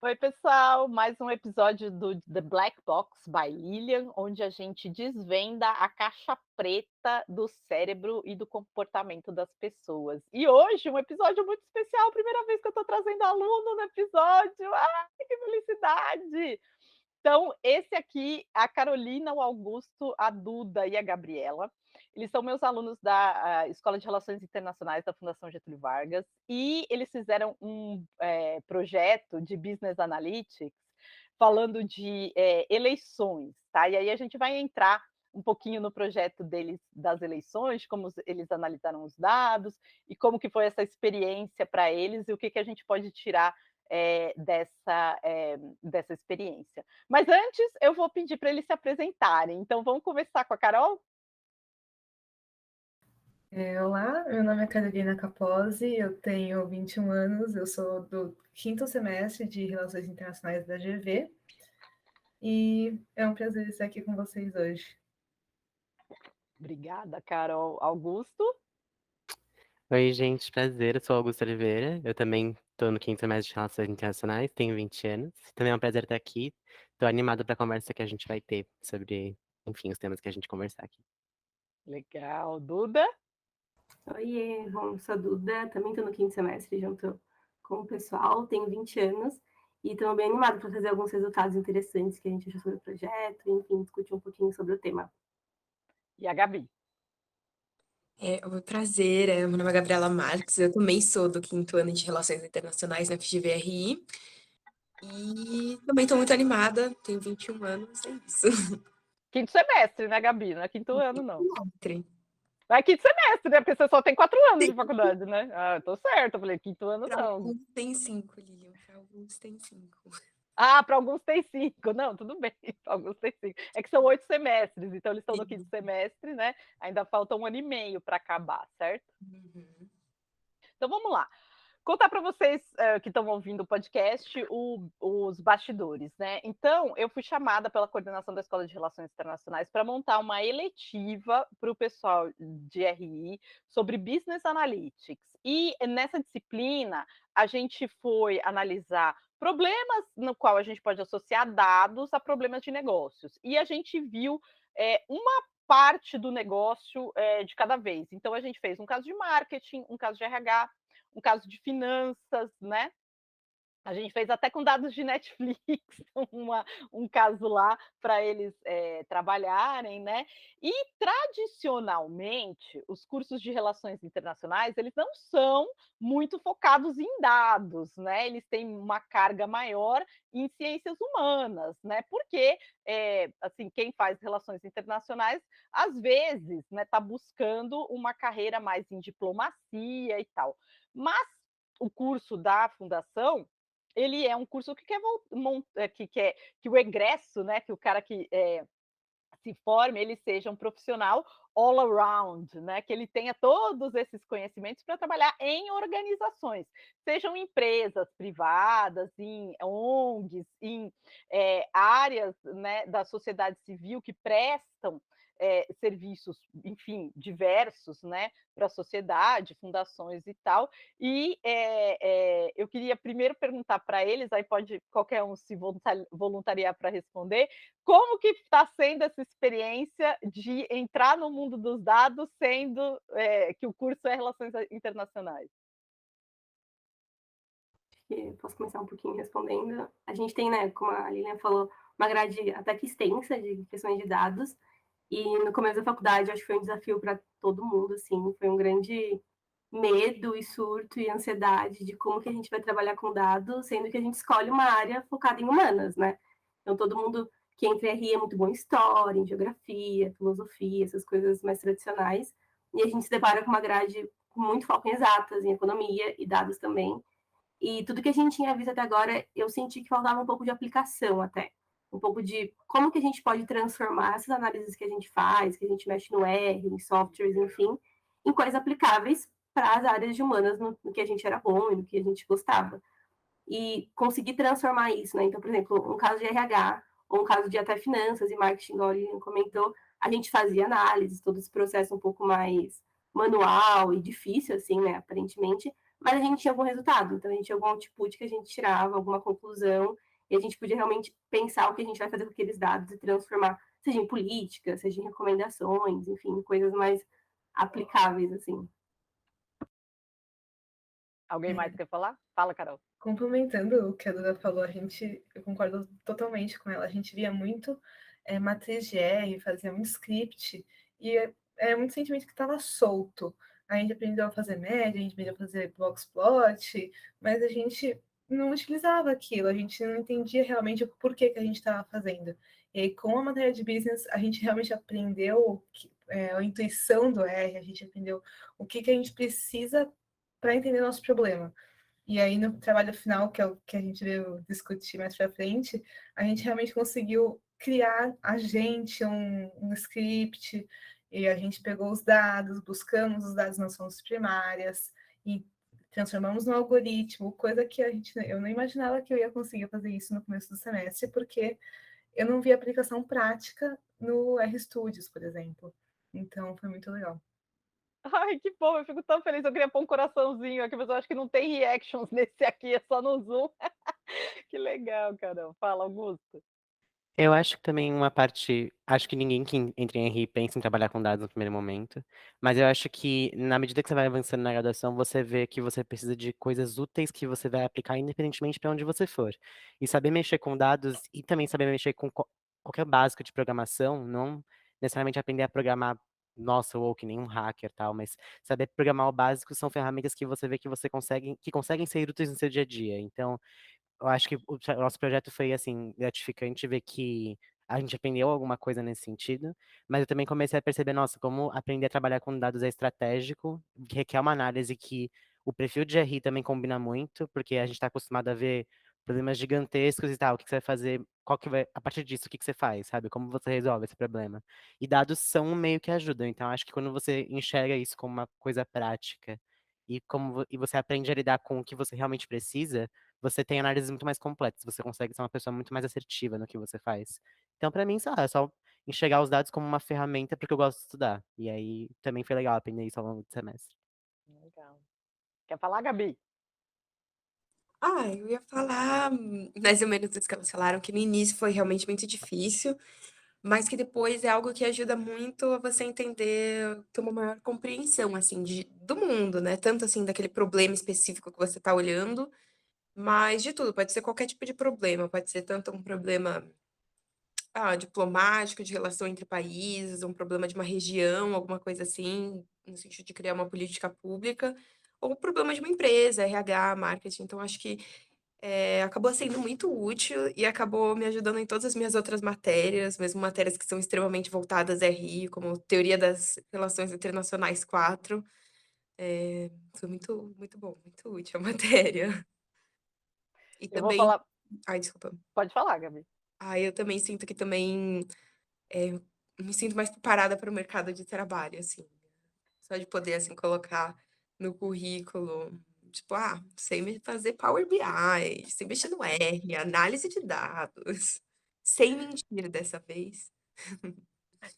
Oi, pessoal, mais um episódio do The Black Box by Lilian, onde a gente desvenda a caixa preta do cérebro e do comportamento das pessoas. E hoje, um episódio muito especial, primeira vez que eu estou trazendo aluno no episódio. Ai, que felicidade! Então, esse aqui, a Carolina, o Augusto, a Duda e a Gabriela. Eles são meus alunos da Escola de Relações Internacionais da Fundação Getúlio Vargas e eles fizeram um projeto de Business Analytics falando de eleições, tá? E aí a gente vai entrar um pouquinho no projeto deles das eleições, como eles analisaram os dados e como que foi essa experiência para eles e o que, que a gente pode tirar dessa experiência. Mas antes, eu vou pedir para eles se apresentarem. Então, vamos conversar com a Carol? Olá, meu nome é Carolina Capozzi, eu tenho 21 anos, eu sou do quinto semestre de Relações Internacionais da GV e é um prazer estar aqui com vocês hoje. Obrigada, Carol. Augusto? Oi, gente, prazer. Eu sou Augusto Oliveira. Eu também estou no quinto semestre de Relações Internacionais, tenho 20 anos. Também é um prazer estar aqui. Estou animado para a conversa que a gente vai ter sobre, enfim, os temas que a gente conversar aqui. Legal. Duda? Oiê, bom, sou a Duda, também estou no quinto semestre junto com o pessoal, tenho 20 anos e estou bem animada para trazer alguns resultados interessantes que a gente achou sobre o projeto, enfim, discutir um pouquinho sobre o tema. E a Gabi? Prazer, meu nome é Gabriela Marques, eu também sou do quinto ano de Relações Internacionais na FGV-RI e também estou muito animada, tenho 21 anos, é isso. Quinto semestre, né, Gabi? Não é quinto ano, não. Semestre. É quinto semestre, né? Porque você só tem 4 anos de faculdade, né? Ah, tô certo. Eu falei, quinto ano, Para não. alguns tem 5, Lilian, para alguns tem 5. Ah, para alguns tem 5. Não, tudo bem. Para alguns tem 5. É que são 8 semestres, então eles estão no quinto semestre, né? Ainda falta 1 ano e meio para acabar, certo? Uhum. Então vamos lá. Contar para vocês que estão ouvindo o podcast os bastidores, né? Então, eu fui chamada pela coordenação da Escola de Relações Internacionais para montar uma eletiva para o pessoal de RI sobre Business Analytics. E nessa disciplina, a gente foi analisar problemas no qual a gente pode associar dados a problemas de negócios. E a gente viu uma parte do negócio de cada vez. Então, a gente fez um caso de marketing, um caso de RH, um caso de finanças, né? A gente fez até com dados de Netflix um caso lá para eles trabalharem, né? E tradicionalmente os cursos de relações internacionais eles não são muito focados em dados, né? Eles têm uma carga maior em ciências humanas, né? Porque assim quem faz relações internacionais às vezes, né, está buscando uma carreira mais em diplomacia e tal. Mas o curso da fundação ele é um curso que quer que o egresso, né, que o cara que se forme, ele seja um profissional all around, né, que ele tenha todos esses conhecimentos para trabalhar em organizações, sejam empresas privadas, em ONGs, em áreas, né, da sociedade civil que prestam serviços, enfim, diversos, né, para a sociedade, fundações e tal. E eu queria primeiro perguntar para eles, aí pode qualquer um se voluntariar para responder, como que está sendo essa experiência de entrar no mundo dos dados, sendo que o curso é Relações Internacionais? Posso começar um pouquinho respondendo. A gente tem, né, como a Lilian falou, uma grade até que extensa de questões de dados, e no começo da faculdade acho que foi um desafio para todo mundo, assim, foi um grande medo e surto e ansiedade de como que a gente vai trabalhar com dados, sendo que a gente escolhe uma área focada em humanas, né? Então todo mundo que entra em RI é muito bom em história, em geografia, filosofia, essas coisas mais tradicionais, e a gente se depara com uma grade com muito foco em exatas, em economia e dados também. E tudo que a gente tinha visto até agora, eu senti que faltava um pouco de aplicação até. Um pouco de como que a gente pode transformar essas análises que a gente faz, que a gente mexe no R, em softwares, enfim, em coisas aplicáveis para as áreas de humanas, no que a gente era bom e no que a gente gostava. E conseguir transformar isso, né? Então, por exemplo, um caso de RH, ou um caso de até finanças e marketing, igual a Lilian comentou, a gente fazia análise, todo esse processo um pouco mais manual e difícil, assim, né, aparentemente, mas a gente tinha algum resultado, então a gente tinha algum output que a gente tirava, alguma conclusão, e a gente podia realmente pensar o que a gente vai fazer com aqueles dados e transformar, seja em política, seja em recomendações, enfim, coisas mais aplicáveis, assim. Alguém mais quer falar? Fala, Carol. Complementando o que a Duda falou, eu concordo totalmente com ela. A gente via muito matriz de R, fazia muito script, e é muito sentimento que estava solto. A gente aprendeu a fazer média, a gente aprendeu a fazer boxplot, mas a gente não utilizava aquilo, a gente não entendia realmente o porquê que a gente estava fazendo. E aí, com a matéria de business, a gente realmente aprendeu a intuição do R, a gente aprendeu o que a gente precisa para entender o nosso problema. E aí, no trabalho final, que é o que a gente veio discutir mais para frente, a gente realmente conseguiu criar um script, e a gente pegou os dados, buscamos os dados nas fontes primárias, e transformamos no algoritmo, coisa que eu não imaginava que eu ia conseguir fazer isso no começo do semestre, porque eu não vi aplicação prática no RStudios, por exemplo. Então, foi muito legal. Ai, que bom, eu fico tão feliz. Eu queria pôr um coraçãozinho aqui, mas eu acho que não tem reactions nesse aqui, é só no Zoom. Que legal, Carol. Fala, Augusto. Eu acho que também uma parte. Acho que ninguém que entra em RI pensa em trabalhar com dados no primeiro momento. Mas eu acho que, na medida que você vai avançando na graduação, você vê que você precisa de coisas úteis que você vai aplicar independentemente para onde você for. E saber mexer com dados e também saber mexer com qualquer básico de programação, não necessariamente aprender a programar, nossa, ou que nem um hacker e tal, mas saber programar o básico são ferramentas que você vê que conseguem ser úteis no seu dia a dia. Então, eu acho que o nosso projeto foi, assim, gratificante ver que a gente aprendeu alguma coisa nesse sentido, mas eu também comecei a perceber, nossa, como aprender a trabalhar com dados é estratégico, que requer uma análise que o perfil de RI também combina muito, porque a gente está acostumado a ver problemas gigantescos e tal, o que que você vai fazer, qual que vai, a partir disso, o que que você faz, sabe? Como você resolve esse problema? E dados são um meio que ajudam, então acho que quando você enxerga isso como uma coisa prática e você aprende a lidar com o que você realmente precisa, você tem análises muito mais completas, você consegue ser uma pessoa muito mais assertiva no que você faz. Então, para mim, sei lá, é só enxergar os dados como uma ferramenta porque eu gosto de estudar. E aí também foi legal aprender isso ao longo do semestre. Legal. Quer falar, Gabi? Eu ia falar mais ou menos isso que elas falaram, que no início foi realmente muito difícil, mas que depois é algo que ajuda muito a você entender, ter uma maior compreensão, assim, do mundo, né? Tanto, assim, daquele problema específico que você está olhando, mas de tudo. Pode ser qualquer tipo de problema, pode ser tanto um problema diplomático, de relação entre países, um problema de uma região, alguma coisa assim, no sentido de criar uma política pública, ou um problema de uma empresa, RH, marketing. Então, acho que acabou sendo muito útil e acabou me ajudando em todas as minhas outras matérias, mesmo matérias que são extremamente voltadas a RI, como Teoria das Relações Internacionais 4. Foi muito, muito bom, muito útil a matéria. E Eu vou também. falar. Ai, desculpa. Pode falar, Gabi. Eu também sinto que também me sinto mais preparada para o mercado de trabalho, assim. Só de poder, assim, colocar no currículo, tipo, sei fazer Power BI, sei mexer no R, análise de dados. Sem mentir dessa vez.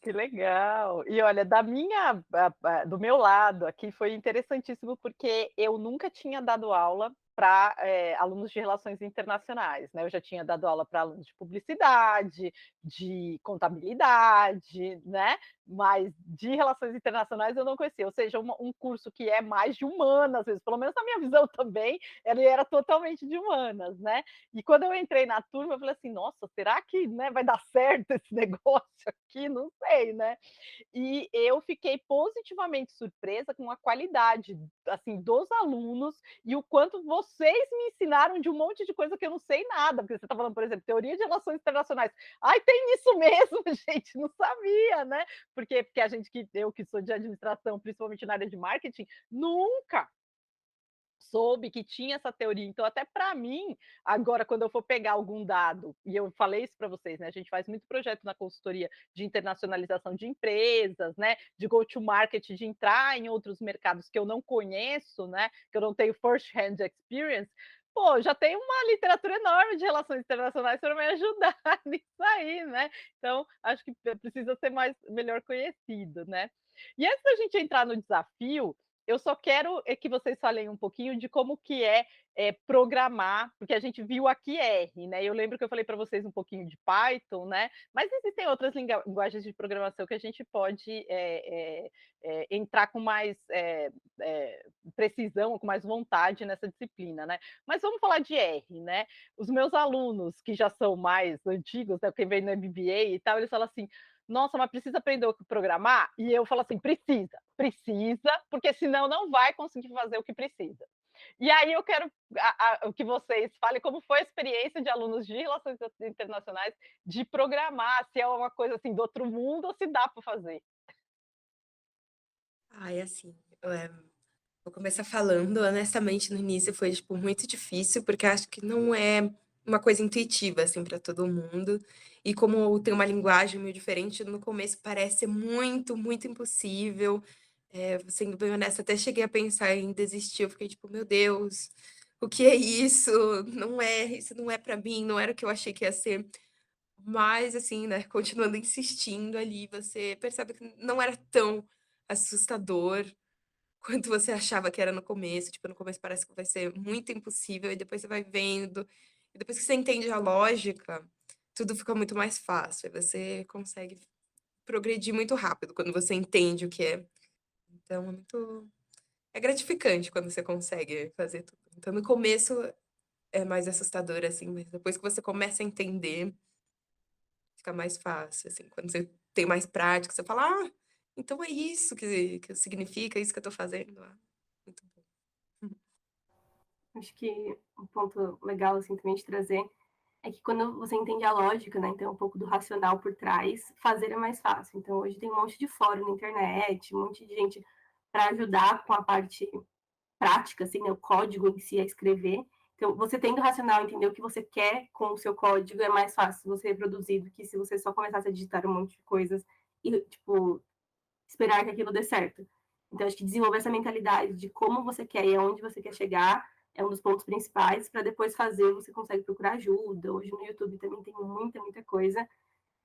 Que legal. E olha, do meu lado aqui foi interessantíssimo, porque eu nunca tinha dado aula para alunos de relações internacionais, né? Eu já tinha dado aula para alunos de publicidade, de contabilidade, né? Mas de relações internacionais eu não conhecia. Ou seja, um curso que é mais de humanas, às vezes, pelo menos na minha visão também, ele era totalmente de humanas, né? E quando eu entrei na turma, eu falei assim, nossa, será que, né, vai dar certo esse negócio aqui? Não sei, né? E eu fiquei positivamente surpresa com a qualidade, assim, dos alunos e o quanto vocês me ensinaram de um monte de coisa que eu não sei nada, porque você está falando, por exemplo, teoria de relações internacionais. Ai, tem isso mesmo, gente, não sabia, né? Porque eu que sou de administração, principalmente na área de marketing, nunca soube que tinha essa teoria. Então, até para mim, agora, quando eu for pegar algum dado, e eu falei isso para vocês, né? A gente faz muito projeto na consultoria de internacionalização de empresas, né? De go-to-market, de entrar em outros mercados que eu não conheço, né? Que eu não tenho first-hand experience. Pô, já tem uma literatura enorme de relações internacionais para me ajudar nisso aí, né? Então, acho que precisa ser melhor conhecido, né? E antes da gente entrar no desafio, eu só quero que vocês falem um pouquinho de como que é programar, porque a gente viu aqui R, né? Eu lembro que eu falei para vocês um pouquinho de Python, né? Mas existem outras linguagens de programação que a gente pode entrar com mais precisão, com mais vontade nessa disciplina, né? Mas vamos falar de R, né? Os meus alunos, que já são mais antigos, né, quem vem no MBA e tal, eles falam assim: nossa, mas precisa aprender a programar? E eu falo assim: precisa, porque senão não vai conseguir fazer o que precisa. E aí eu quero que vocês falem como foi a experiência de alunos de relações internacionais de programar, se é uma coisa assim do outro mundo ou se dá para fazer. Ai, assim, vou começar falando, honestamente, no início foi, tipo, muito difícil, porque acho que não é uma coisa intuitiva, assim, para todo mundo. E como tem uma linguagem meio diferente, no começo parece muito, muito impossível. Sendo bem honesta, até cheguei a pensar em desistir. Eu fiquei tipo, meu Deus, o que é isso? Isso não é para mim, não era o que eu achei que ia ser. Mas, assim, né, continuando insistindo ali, você percebe que não era tão assustador quanto você achava que era no começo. Tipo, no começo parece que vai ser muito impossível, e depois você vai vendo. E depois que você entende a lógica, tudo fica muito mais fácil. Aí você consegue progredir muito rápido quando você entende o que é. Então, é gratificante quando você consegue fazer tudo. Então, no começo é mais assustador, assim, mas depois que você começa a entender, fica mais fácil, assim. Quando você tem mais prática, você fala, ah, então é isso que significa, é isso que eu tô fazendo. Ah, muito bom. Acho que um ponto legal, assim, também de trazer é que quando você entende a lógica, né, então um pouco do racional por trás, fazer é mais fácil. Então, hoje tem um monte de fórum na internet, um monte de gente para ajudar com a parte prática, assim, né, o código em si a escrever. Então, você tendo racional, entender o que você quer com o seu código, é mais fácil você reproduzir do que se você só começasse a digitar um monte de coisas e, tipo, esperar que aquilo dê certo. Então, acho que desenvolver essa mentalidade de como você quer e aonde você quer chegar é um dos pontos principais. Para depois fazer, você consegue procurar ajuda. Hoje no YouTube também tem muita, muita coisa.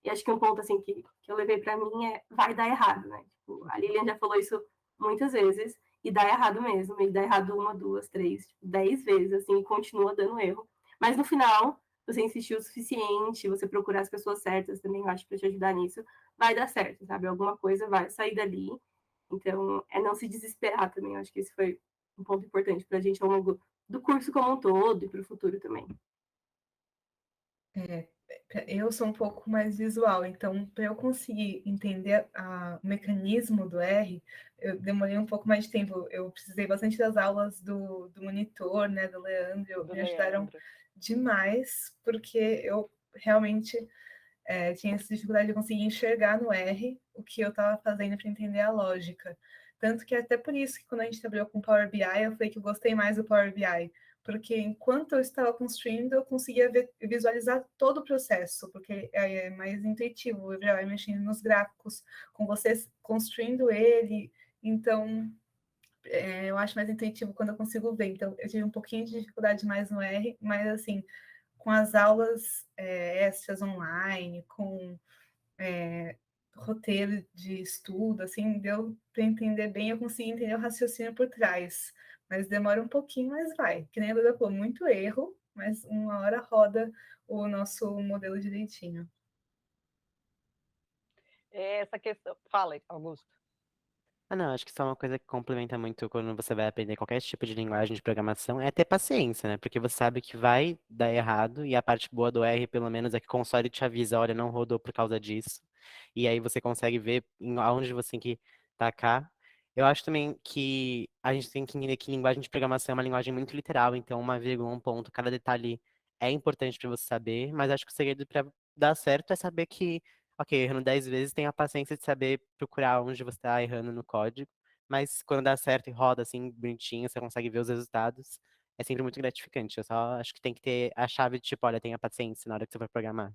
E acho que um ponto assim que eu levei para mim é vai dar errado, né? Tipo, a Lilian já falou isso muitas vezes e dá errado mesmo. E dá errado 1, 2, 3, 10 vezes, assim, e continua dando erro. Mas no final, você insistir o suficiente, você procurar as pessoas certas também, eu acho, para te ajudar nisso, vai dar certo, sabe? Alguma coisa vai sair dali. Então, é não se desesperar também. Eu acho que esse foi um ponto importante para a gente ao longo do curso como um todo e para o futuro também. Eu sou um pouco mais visual, então para eu conseguir entender o mecanismo do R, eu demorei um pouco mais de tempo. Eu precisei bastante das aulas do monitor, né, do Leandro, me ajudaram demais, porque eu realmente tinha essa dificuldade de conseguir enxergar no R o que eu estava fazendo para entender a lógica. Tanto que até por isso que quando a gente trabalhou com Power BI, eu falei que eu gostei mais do Power BI, porque enquanto eu estava construindo, eu conseguia visualizar todo o processo, porque é mais intuitivo, eu já vai mexendo nos gráficos, com vocês construindo ele, então eu acho mais intuitivo quando eu consigo ver. Então, eu tive um pouquinho de dificuldade mais no R, mas assim, com as aulas extras online, com roteiro de estudo, assim, deu para entender bem, eu consegui entender o raciocínio por trás, mas demora um pouquinho, mas vai. Que nem a Duda falou, muito erro, mas uma hora roda o nosso modelo direitinho. Essa questão. Fala, Augusto. Ah, não, acho que isso é uma coisa que complementa muito quando você vai aprender qualquer tipo de linguagem de programação, é ter paciência, né? Porque você sabe que vai dar errado, e a parte boa do R, pelo menos, é que o console te avisa, olha, não rodou por causa disso. E aí você consegue ver aonde você tem que tacar. Eu acho também que a gente tem que entender que linguagem de programação é uma linguagem muito literal, então uma vírgula, um ponto, cada detalhe é importante para você saber, mas acho que o segredo para dar certo é saber que ok, errando 10 vezes, tenha a paciência de saber procurar onde você está errando no código, mas quando dá certo e roda assim, bonitinho, você consegue ver os resultados, é sempre muito gratificante. Eu só acho que tem que ter a chave de tipo, olha, tenha paciência na hora que você for programar.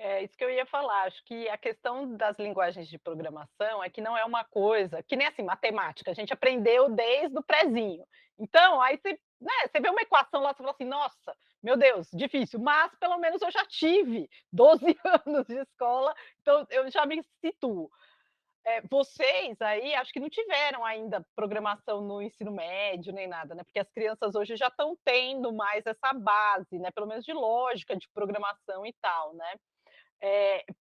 É isso que eu ia falar. Acho que a questão das linguagens de programação é que não é uma coisa que nem assim, matemática, a gente aprendeu desde o prezinho. Então, aí você, né, você vê uma equação lá, você fala assim, nossa, meu Deus, difícil, mas pelo menos eu já tive 12 anos de escola, então eu já me situo. Vocês aí, acho que não tiveram ainda programação no ensino médio nem nada, né? Porque as crianças hoje já estão tendo mais essa base, né? Pelo menos de lógica, de programação e tal, né?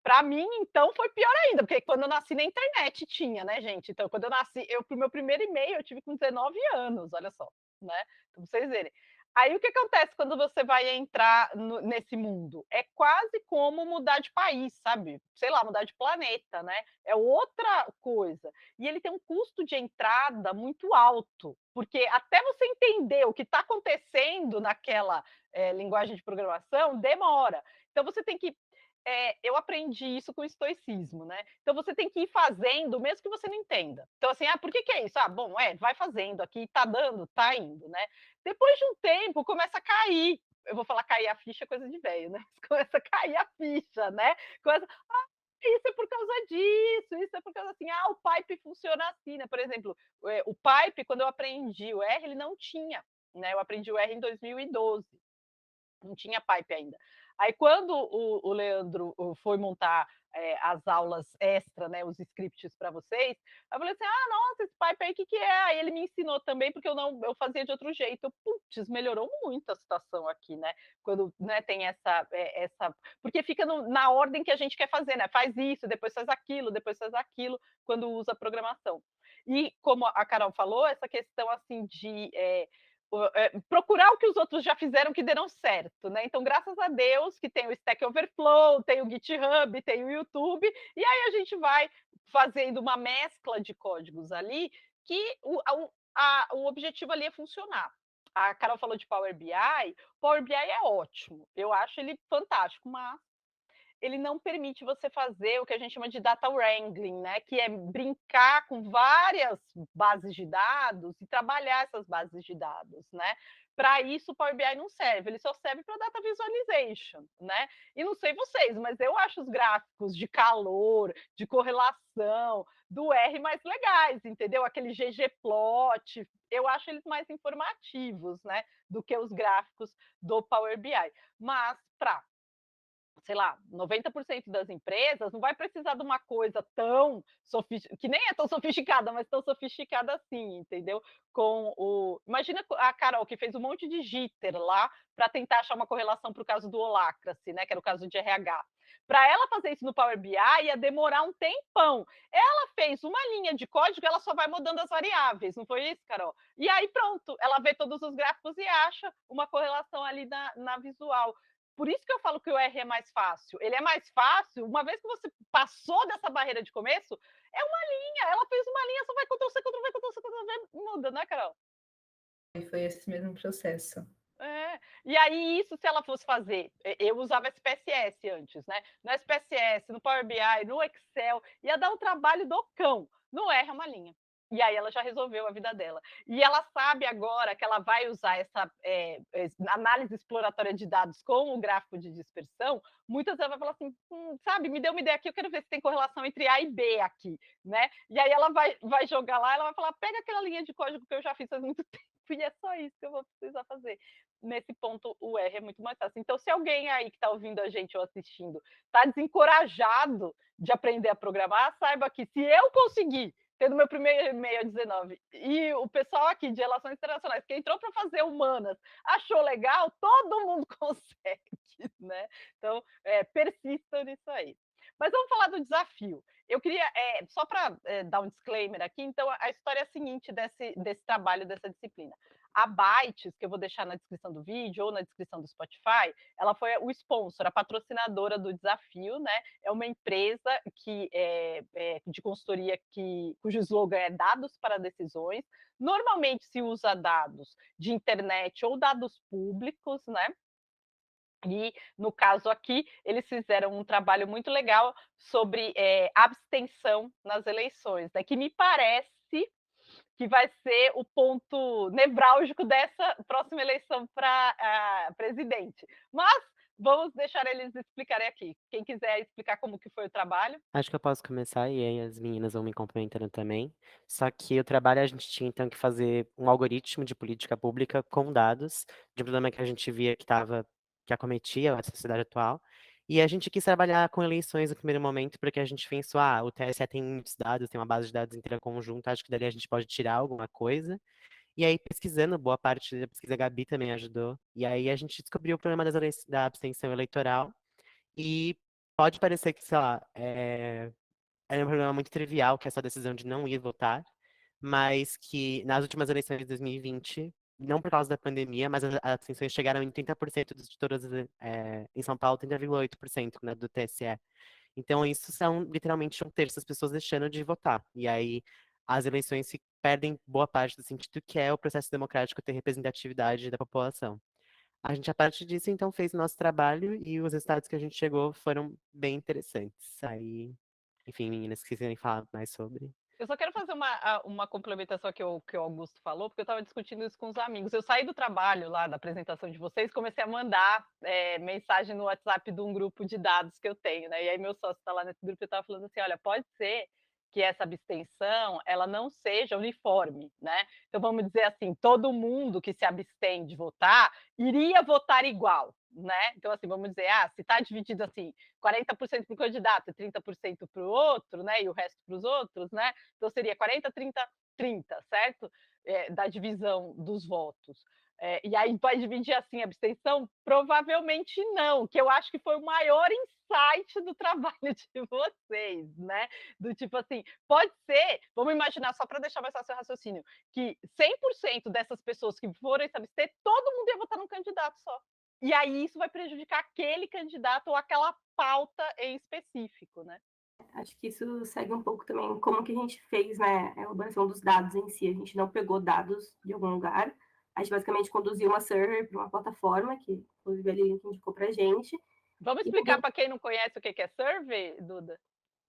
Para mim, então, foi pior ainda, porque quando eu nasci na internet tinha, né, gente? Então, quando eu nasci, o meu primeiro e-mail eu tive com 19 anos, olha só, né? Pra vocês verem. Aí o que acontece quando você vai entrar nesse mundo? É quase como mudar de país, sabe? Sei lá, mudar de planeta, né? É outra coisa. E ele tem um custo de entrada muito alto, porque até você entender o que está acontecendo naquela linguagem de programação, demora. Então você tem que eu aprendi isso com o estoicismo, né? Então você tem que ir fazendo, mesmo que você não entenda. Então, assim, por que é isso? Bom, vai fazendo aqui, tá dando, tá indo, né? Depois de um tempo, começa a cair. Eu vou falar cair a ficha, é coisa de velho, né? Começa a cair a ficha, né? Começa, isso é por causa disso, isso é por causa assim, o pipe funciona assim, né? Por exemplo, o pipe, quando eu aprendi o R, ele não tinha, né? Eu aprendi o R em 2012. Não tinha pipe ainda. Aí, quando o Leandro foi montar as aulas extra, né, os scripts para vocês, eu falei assim: nossa, esse pipe aí, o que é? Aí ele me ensinou também, porque eu fazia de outro jeito. Putz, melhorou muito a situação aqui, né? Quando né, tem essa. Porque fica na ordem que a gente quer fazer, né? Faz isso, depois faz aquilo, quando usa programação. E como a Carol falou, essa questão assim de procurar o que os outros já fizeram que deram certo, né? Então, graças a Deus que tem o Stack Overflow, tem o GitHub, tem o YouTube, e aí a gente vai fazendo uma mescla de códigos ali que o objetivo ali é funcionar. A Carol falou de Power BI. Power BI é ótimo, eu acho ele fantástico, mas ele não permite você fazer o que a gente chama de data wrangling, né? Que é brincar com várias bases de dados e trabalhar essas bases de dados, né? Para isso, o Power BI não serve, ele só serve para data visualization, né? E não sei vocês, mas eu acho os gráficos de calor, de correlação, do R mais legais, entendeu? Aquele ggplot, eu acho eles mais informativos, né? Do que os gráficos do Power BI. Mas, para sei lá, 90% das empresas não vai precisar de uma coisa tão sofisticada, que nem é tão sofisticada, mas tão sofisticada assim, entendeu? Imagina a Carol, que fez um monte de jitter lá para tentar achar uma correlação para o caso do Holacracy, né? Que era o caso de RH. Para ela fazer isso no Power BI ia demorar um tempão. Ela fez uma linha de código, ela só vai mudando as variáveis, não foi isso, Carol? E aí pronto, ela vê todos os gráficos e acha uma correlação ali na visual. Por isso que eu falo que o R é mais fácil. Ele é mais fácil, uma vez que você passou dessa barreira de começo, é uma linha. Ela fez uma linha, só vai Ctrl+C, Ctrl+V, Ctrl+C, Ctrl+V, muda, né, Carol? E foi esse mesmo processo. E aí, isso, se ela fosse fazer, eu usava SPSS antes, né? No SPSS, no Power BI, no Excel, ia dar um trabalho do cão. No R é uma linha. E aí ela já resolveu a vida dela. E ela sabe agora que ela vai usar essa análise exploratória de dados com o gráfico de dispersão. Muitas vezes ela vai falar assim, sabe, me deu uma ideia aqui, eu quero ver se tem correlação entre A e B aqui, né? E aí ela vai jogar lá, ela vai falar, pega aquela linha de código que eu já fiz faz muito tempo, e é só isso que eu vou precisar fazer. Nesse ponto, o R é muito mais fácil. Então, se alguém aí que está ouvindo a gente ou assistindo está desencorajado de aprender a programar, saiba que se eu conseguir tendo meu primeiro e-mail a 19, e o pessoal aqui de Relações Internacionais, que entrou para fazer humanas, achou legal, todo mundo consegue, né? Então, persistam nisso aí. Mas vamos falar do desafio. Eu queria, só para dar um disclaimer aqui, então, a história é a seguinte desse trabalho, dessa disciplina. A Bytes, que eu vou deixar na descrição do vídeo ou na descrição do Spotify, ela foi o sponsor, a patrocinadora do desafio, né? É uma empresa de consultoria cujo slogan é dados para decisões. Normalmente se usa dados de internet ou dados públicos, né? E, no caso aqui, eles fizeram um trabalho muito legal sobre abstenção nas eleições, né? Que me parece que vai ser o ponto nevrálgico dessa próxima eleição para presidente. Mas vamos deixar eles explicarem aqui. Quem quiser explicar como que foi o trabalho. Acho que eu posso começar e aí as meninas vão me complementando também. Só que o trabalho a gente tinha então que fazer um algoritmo de política pública com dados de um problema que a gente via que acometia a sociedade atual. E a gente quis trabalhar com eleições no primeiro momento, porque a gente pensou, o TSE tem muitos dados, tem uma base de dados inteira conjunta, acho que dali a gente pode tirar alguma coisa. E aí, pesquisando, boa parte da pesquisa, a Gabi também ajudou. E aí a gente descobriu o problema da abstenção eleitoral. E pode parecer que, sei lá, é um problema muito trivial, que é essa decisão de não ir votar, mas que nas últimas eleições de 2020, não por causa da pandemia, mas as abstenções chegaram em 30% de todas, em São Paulo, 30,8%, né, do TSE. Então, isso são literalmente um terço das pessoas deixando de votar. E aí, as eleições se perdem boa parte do sentido que é o processo democrático ter representatividade da população. A gente, a partir disso, então, fez o nosso trabalho e os resultados que a gente chegou foram bem interessantes. Aí, enfim, meninas, se quiserem falar mais sobre. Eu só quero fazer uma complementação que o Augusto falou, porque eu estava discutindo isso com os amigos. Eu saí do trabalho lá, da apresentação de vocês, comecei a mandar mensagem no WhatsApp de um grupo de dados que eu tenho, né? E aí meu sócio está lá nesse grupo e estava falando assim, olha, pode ser que essa abstenção, ela não seja uniforme, né? Então, vamos dizer assim, todo mundo que se abstém de votar, iria votar igual, né? Então, assim, vamos dizer, se está dividido assim, 40% para o candidato e 30% para o outro, né? E o resto para os outros, né? Então, seria 40, 30, 30, certo? Da divisão dos votos. E aí vai dividir assim a abstenção? Provavelmente não, que eu acho que foi o maior insight do trabalho de vocês, né? Do tipo assim, pode ser, vamos imaginar, só para deixar mais fácil o raciocínio, que 100% dessas pessoas que forem se abster, todo mundo ia votar num candidato só. E aí isso vai prejudicar aquele candidato ou aquela pauta em específico, né? Acho que isso segue um pouco também como que a gente fez, né, a elaboração dos dados em si. A gente não pegou dados de algum lugar, a gente basicamente conduziu uma server para uma plataforma, que inclusive a Lilian indicou para a gente. Vamos explicar para quem não conhece o que é survey, Duda?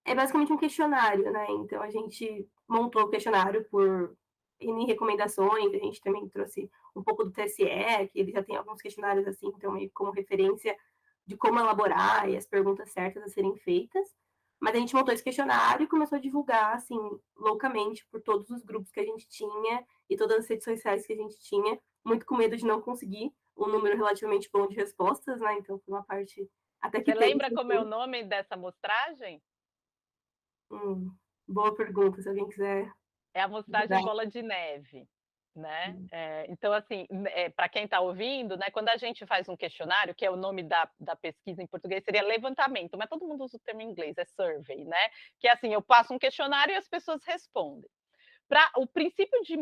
É basicamente um questionário, né? Então a gente montou o questionário por N recomendações, a gente também trouxe um pouco do TSE, que ele já tem alguns questionários assim, então meio como referência de como elaborar e as perguntas certas a serem feitas. Mas a gente montou esse questionário e começou a divulgar, assim, loucamente por todos os grupos que a gente tinha e todas as redes sociais que a gente tinha, muito com medo de não conseguir um número relativamente bom de respostas, né? Então foi uma parte até que Você lembra como é o assim. nome dessa amostragem? Boa pergunta, se alguém quiser. É a amostragem bola de neve, né? Então, assim, para quem está ouvindo, né, quando a gente faz um questionário, que é o nome da pesquisa em português, seria levantamento, mas todo mundo usa o termo em inglês, é survey, né? Que é assim, eu passo um questionário e as pessoas respondem. O princípio de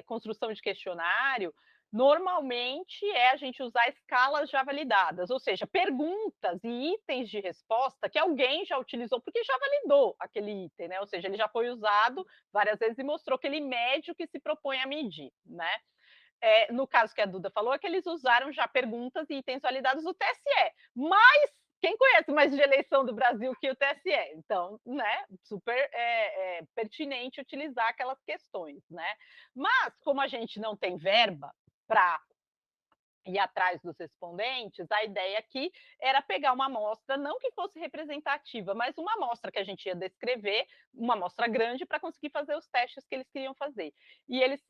construção de questionário, normalmente a gente usar escalas já validadas, ou seja, perguntas e itens de resposta que alguém já utilizou, porque já validou aquele item, né? Ou seja, ele já foi usado várias vezes e mostrou que ele mede o que se propõe a medir, né? No caso que a Duda falou, é que eles usaram já perguntas e itens validados do TSE, mas quem conhece mais de eleição do Brasil que o TSE? Então, né, super pertinente utilizar aquelas questões, né? Mas, como a gente não tem verba para ir atrás dos respondentes, a ideia aqui era pegar uma amostra, não que fosse representativa, mas uma amostra que a gente ia descrever, uma amostra grande, para conseguir fazer os testes que eles queriam fazer. E eles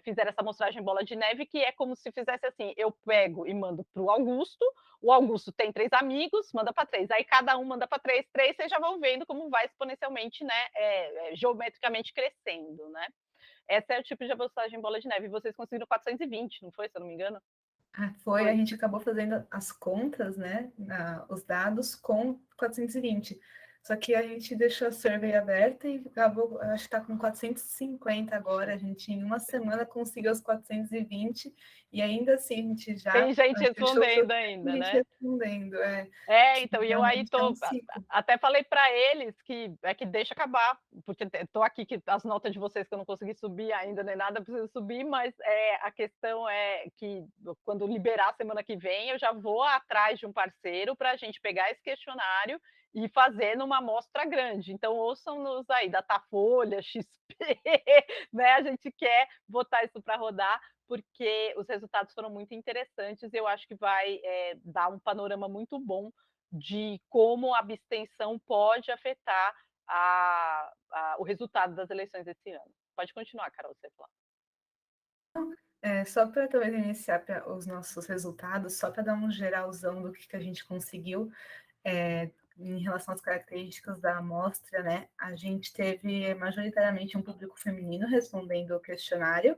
fizeram essa amostragem bola de neve, que é como se fizesse assim, eu pego e mando para o Augusto tem 3 amigos, manda para 3, aí cada um manda para 3, vocês já vão vendo como vai exponencialmente, né, geometricamente crescendo, né? Esse é o tipo de amostragem bola de neve. E vocês conseguiram 420, não foi, se eu não me engano? Foi, a gente acabou fazendo as contas, né, os dados com 420. Só que a gente deixou a survey aberta e acabou, acho que está com 450 agora. A gente, em uma semana, conseguiu os 420 e ainda assim a gente já tem gente respondendo ainda, né? Respondendo, então, e eu aí até falei para eles que deixa acabar, porque estou aqui, que as notas de vocês que eu não consegui subir ainda, nem nada, preciso subir, mas a questão é que quando liberar semana que vem, eu já vou atrás de um parceiro para a gente pegar esse questionário e fazer numa amostra grande. Então, ouçam-nos aí, Datafolha, XP, né? A gente quer botar isso para rodar, porque os resultados foram muito interessantes e eu acho que vai dar um panorama muito bom de como a abstenção pode afetar o resultado das eleições desse ano. Pode continuar, Carol, você falar. Só para talvez iniciar os nossos resultados, só para dar um geralzão do que a gente conseguiu. em relação às características da amostra, né, a gente teve majoritariamente um público feminino respondendo o questionário,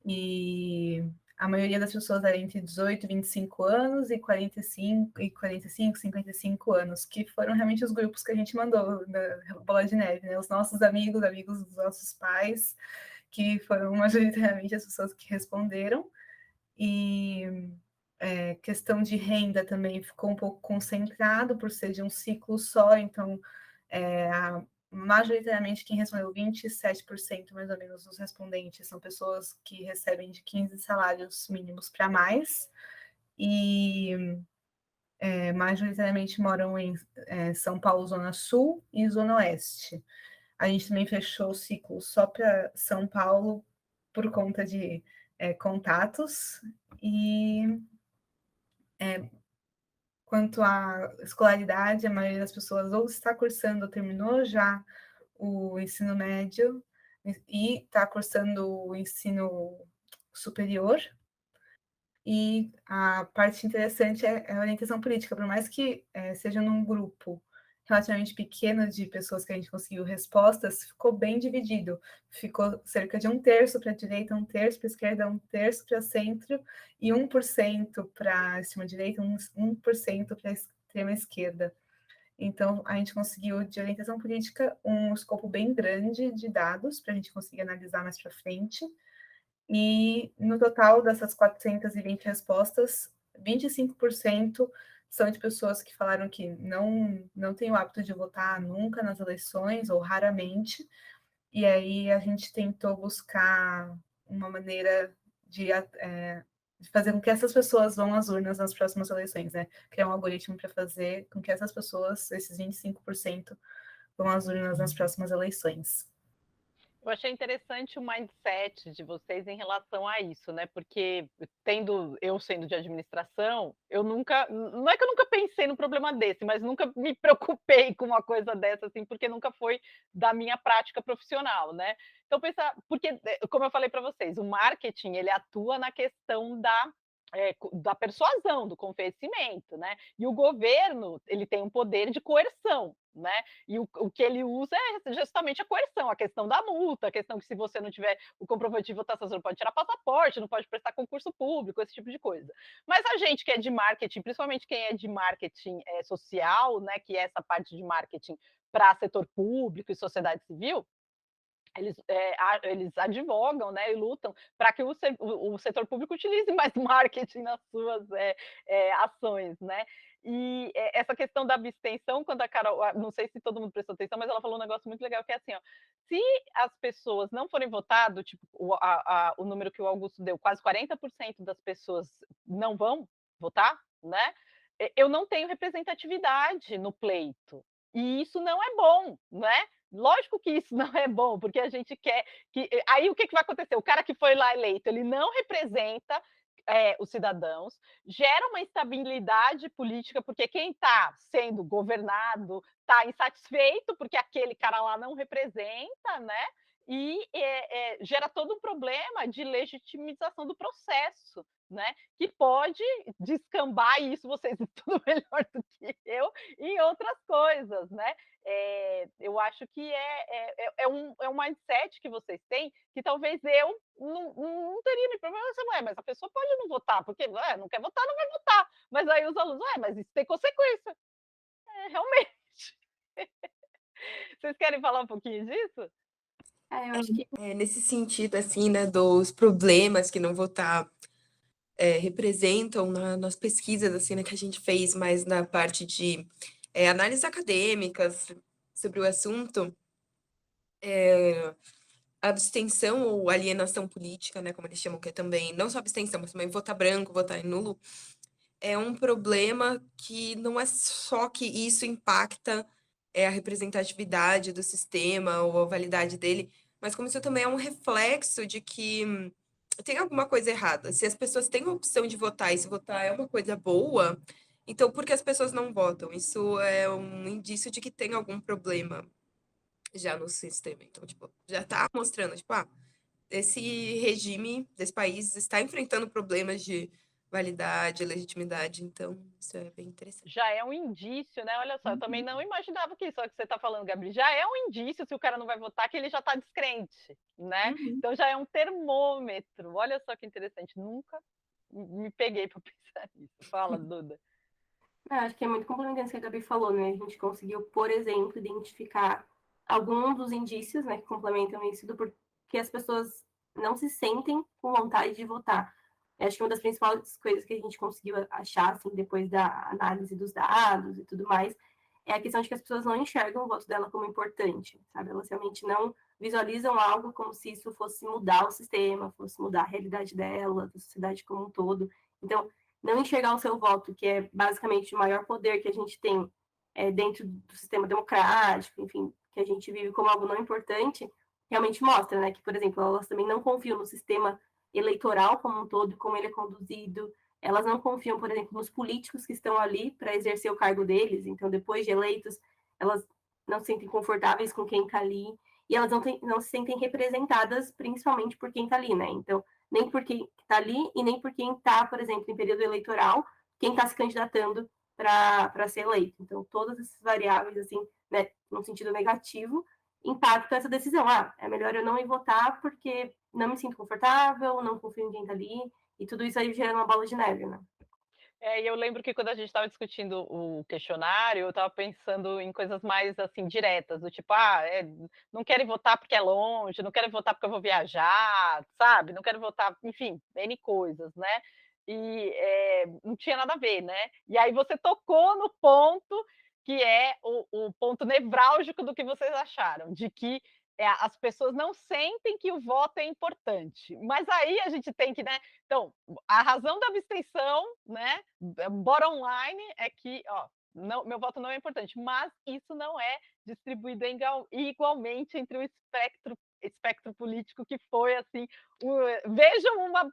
e a maioria das pessoas era entre 18 e 25 anos e 45, 55 anos, que foram realmente os grupos que a gente mandou na Bola de Neve, né? Os nossos amigos dos nossos pais, que foram majoritariamente as pessoas que responderam. E questão de renda também ficou um pouco concentrado por ser de um ciclo só, então majoritariamente quem respondeu 27% mais ou menos dos respondentes são pessoas que recebem de 15 salários mínimos para mais, e majoritariamente moram em São Paulo, Zona Sul e Zona Oeste. A gente também fechou o ciclo só para São Paulo por conta de contatos, e quanto à escolaridade, a maioria das pessoas ou está cursando ou terminou já o ensino médio e está cursando o ensino superior. E a parte interessante é a orientação política, por mais que seja num grupo relativamente pequeno de pessoas que a gente conseguiu respostas, ficou bem dividido. Ficou cerca de 1/3 para a direita, 1/3 para a esquerda, 1/3 para centro e 1% para a extrema-direita, 1% para a extrema-esquerda. Então, a gente conseguiu, de orientação política, um escopo bem grande de dados para a gente conseguir analisar mais para frente. E, no total dessas 420 respostas, 25% são de pessoas que falaram que não têm o hábito de votar nunca nas eleições, ou raramente. E aí a gente tentou buscar uma maneira de fazer com que essas pessoas vão às urnas nas próximas eleições, né? Criar um algoritmo para fazer com que essas pessoas, esses 25%, vão às urnas nas próximas eleições. Eu achei interessante o mindset de vocês em relação a isso, né? Porque eu sendo de administração, não é que eu nunca pensei num problema desse, mas nunca me preocupei com uma coisa dessa, assim, porque nunca foi da minha prática profissional, né? Então pensar, porque, como eu falei para vocês, o marketing ele atua na questão da persuasão, do convencimento, né? E o governo ele tem um poder de coerção, né? E o que ele usa é justamente a coerção, a questão da multa, a questão que se você não tiver o comprovante de votação, você não pode tirar passaporte, não pode prestar concurso público, esse tipo de coisa. Mas a gente que é de marketing, principalmente quem é de marketing social, né, que é essa parte de marketing para setor público e sociedade civil, eles advogam, né, e lutam para que o setor público utilize mais marketing nas suas ações, né? E essa questão da abstenção, quando a Carol, não sei se todo mundo prestou atenção, mas ela falou um negócio muito legal, que é assim, ó, se as pessoas não forem votadas, tipo, o número que o Augusto deu, quase 40% das pessoas não vão votar, né? Eu não tenho representatividade no pleito. E isso não é bom, né? Lógico que isso não é bom, porque a gente quer que. Aí o que vai acontecer? O cara que foi lá eleito, ele não representa os cidadãos, gera uma instabilidade política, porque quem está sendo governado está insatisfeito, porque aquele cara lá não representa, né? E gera todo um problema de legitimização do processo, né? Que pode descambar, e isso vocês tudo melhor do que eu, em outras coisas, né? Eu acho que é um mindset que vocês têm, que talvez eu não teria nem problema, mas a pessoa pode não votar, porque não quer votar, não vai votar. Mas aí os alunos, mas isso tem consequência. Realmente. Vocês querem falar um pouquinho disso? Eu acho que Nesse sentido, assim, né, dos problemas que não votar representam nas pesquisas, assim, né, que a gente fez mais na parte de análises acadêmicas sobre o assunto, a abstenção ou alienação política, né, como eles chamam, que é também, não só abstenção, mas também votar branco, votar em nulo, é um problema que não é só que isso impacta a representatividade do sistema ou a validade dele, mas como isso também é um reflexo de que tem alguma coisa errada. Se as pessoas têm a opção de votar e se votar é uma coisa boa, então por que as pessoas não votam? Isso é um indício de que tem algum problema já no sistema. Então, tipo, já tá mostrando, tipo, esse regime desse país está enfrentando problemas de validade, legitimidade. Então, isso é bem interessante. Já é um indício, né? Olha só, eu também não imaginava que isso é o que você está falando, Gabriel. Já é um indício, se o cara não vai votar, que ele já está descrente, né? Uhum. Então já é um termômetro. Olha só que interessante. Nunca me peguei para pensar nisso. Fala, Duda. Acho que é muito complementando isso que a Gabi falou, né? A gente conseguiu, por exemplo, identificar alguns dos indícios, né, que complementam isso do porquê as pessoas não se sentem com vontade de votar. Acho que uma das principais coisas que a gente conseguiu achar, assim, depois da análise dos dados e tudo mais, é a questão de que as pessoas não enxergam o voto dela como importante, sabe? Elas realmente não visualizam algo como se isso fosse mudar o sistema, fosse mudar a realidade dela, da sociedade como um todo. Então, não enxergar o seu voto, que é basicamente o maior poder que a gente tem dentro do sistema democrático, enfim, que a gente vive como algo não importante, realmente mostra, né, que, por exemplo, elas também não confiam no sistema eleitoral como um todo, como ele é conduzido, elas não confiam, por exemplo, nos políticos que estão ali para exercer o cargo deles, então, depois de eleitos, elas não se sentem confortáveis com quem está ali, e elas não se sentem representadas, principalmente por quem está ali, né, então, nem por quem está ali e nem por quem está, por exemplo, em período eleitoral, quem está se candidatando para ser eleito. Então, todas essas variáveis, assim, né, no sentido negativo, impactam essa decisão. Ah, é melhor eu não ir votar porque não me sinto confortável, não confio em quem está ali, e tudo isso aí gera uma bola de neve, né? E eu lembro que quando a gente estava discutindo o questionário, eu estava pensando em coisas mais assim diretas, do tipo, não quero votar porque é longe, não quero votar porque eu vou viajar, sabe? Não quero votar, enfim, N coisas, né? E não tinha nada a ver, né? E aí você tocou no ponto que é o ponto nevrálgico do que vocês acharam, de que as pessoas não sentem que o voto é importante. Mas aí a gente tem que, né? Então, a razão da abstenção, né? Bottom line é que, ó, não, meu voto não é importante, mas isso não é distribuído igualmente entre o espectro político que foi assim. Vejam uma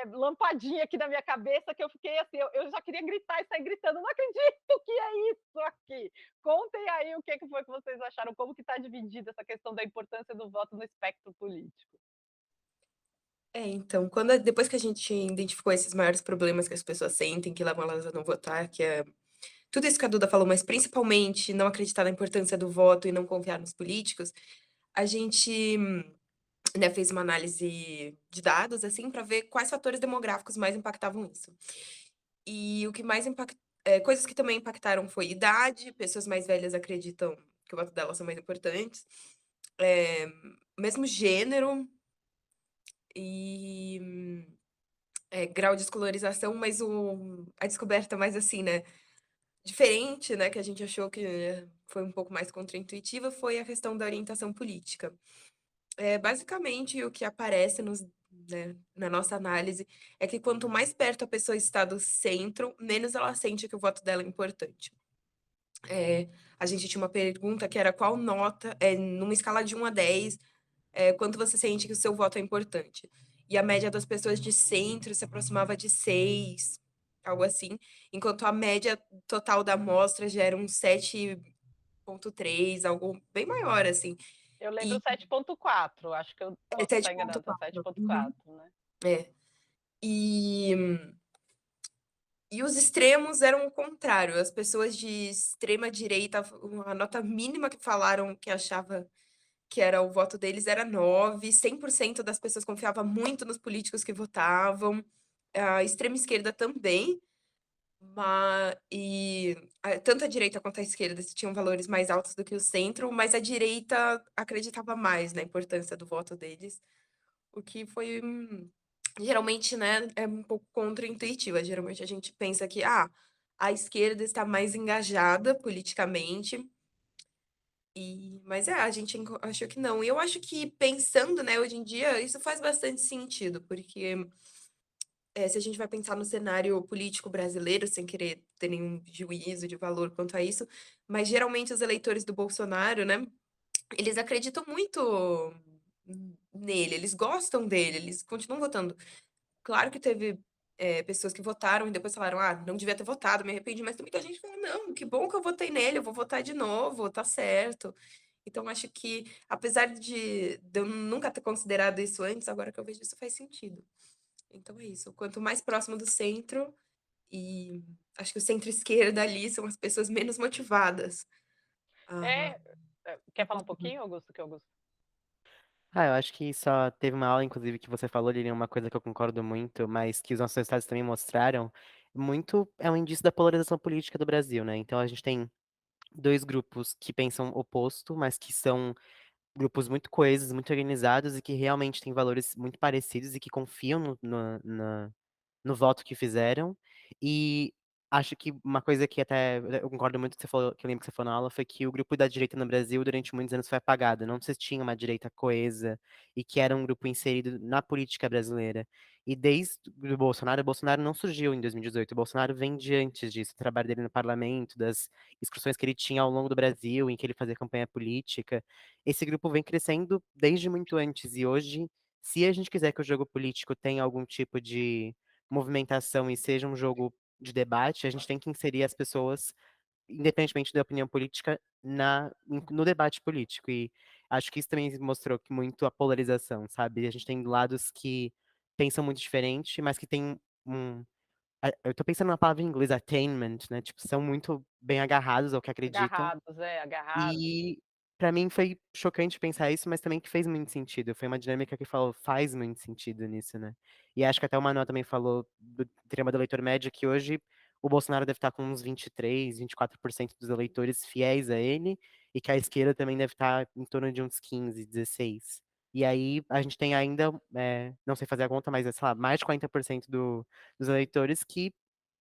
lampadinha aqui na minha cabeça que eu fiquei assim, eu já queria gritar e sair gritando, não acredito que é isso aqui. Contem aí o que foi que vocês acharam, como que está dividida essa questão da importância do voto no espectro político. Então, depois que a gente identificou esses maiores problemas que as pessoas sentem, que levam elas a não votar, que é tudo isso que a Duda falou, mas principalmente não acreditar na importância do voto e não confiar nos políticos, a gente, né, fez uma análise de dados, assim, para ver quais fatores demográficos mais impactavam isso. E o que mais coisas que também impactaram foi idade, pessoas mais velhas acreditam que o voto delas são mais importantes, mesmo gênero e grau de escolarização, mas a descoberta mais assim, né, diferente, né, que a gente achou que foi um pouco mais contraintuitiva, foi a questão da orientação política. Basicamente, o que aparece né, na nossa análise é que quanto mais perto a pessoa está do centro, menos ela sente que o voto dela é importante. A gente tinha uma pergunta que era qual nota, numa escala de 1 a 10, quanto você sente que o seu voto é importante. E a média das pessoas de centro se aproximava de 6, algo assim, enquanto a média total da amostra já era um 7,3, algo bem maior, assim. Eu lembro E 7,4, acho que eu posso estar enganada, 7,4, né? E os extremos eram o contrário. As pessoas de extrema direita, a nota mínima que falaram que achava que era o voto deles era 9, 100% das pessoas confiava muito nos políticos que votavam. A extrema esquerda também, tanto a direita quanto a esquerda tinham valores mais altos do que o centro, mas a direita acreditava mais na importância do voto deles, o que foi geralmente, né, é um pouco contraintuitiva. Geralmente a gente pensa que a esquerda está mais engajada politicamente, mas a gente achou que não. E eu acho que pensando, né, hoje em dia, isso faz bastante sentido, porque se a gente vai pensar no cenário político brasileiro, sem querer ter nenhum juízo de valor quanto a isso, mas geralmente os eleitores do Bolsonaro, né, eles acreditam muito nele, eles gostam dele, eles continuam votando. Claro que teve pessoas que votaram e depois falaram, não devia ter votado, me arrependi, mas tem muita gente que fala, não, que bom que eu votei nele, eu vou votar de novo, tá certo. Então, acho que, apesar de eu nunca ter considerado isso antes, agora que eu vejo isso faz sentido. Então é isso, quanto mais próximo do centro, e acho que o centro-esquerda ali são as pessoas menos motivadas a É, quer falar um pouquinho, Augusto? Que Augusto? Eu acho que só teve uma aula, inclusive, que você falou, Lilian, uma coisa que eu concordo muito, mas que os nossos resultados também mostraram, muito é um indício da polarização política do Brasil, né? Então a gente tem dois grupos que pensam oposto, mas que são grupos muito coesos, muito organizados e que realmente têm valores muito parecidos e que confiam no voto que fizeram. E acho que uma coisa que até eu concordo muito que você falou, que eu lembro que você falou na aula, foi que o grupo da direita no Brasil durante muitos anos foi apagado. Não se tinha uma direita coesa e que era um grupo inserido na política brasileira. E desde o Bolsonaro não surgiu em 2018. O Bolsonaro vem de antes disso, o trabalho dele no parlamento, das discussões que ele tinha ao longo do Brasil, em que ele fazia campanha política. Esse grupo vem crescendo desde muito antes. E hoje, se a gente quiser que o jogo político tenha algum tipo de movimentação e seja um jogo de debate, a gente tem que inserir as pessoas, independentemente da opinião política, no debate político. E acho que isso também mostrou que muito a polarização, sabe? A gente tem lados que pensam muito diferente, mas que tem um. Eu tô pensando na palavra em inglês, attainment, né? Tipo, são muito bem agarrados ao que acreditam. Agarrados. E pra mim foi chocante pensar isso, mas também que fez muito sentido. Foi uma dinâmica que falou, faz muito sentido nisso, né? E acho que até o Manuel também falou do tema do eleitor médio, que hoje o Bolsonaro deve estar com uns 23, 24% dos eleitores fiéis a ele, e que a esquerda também deve estar em torno de uns 15, 16. E aí a gente tem ainda, não sei fazer a conta, mas sei lá, mais de 40% dos eleitores que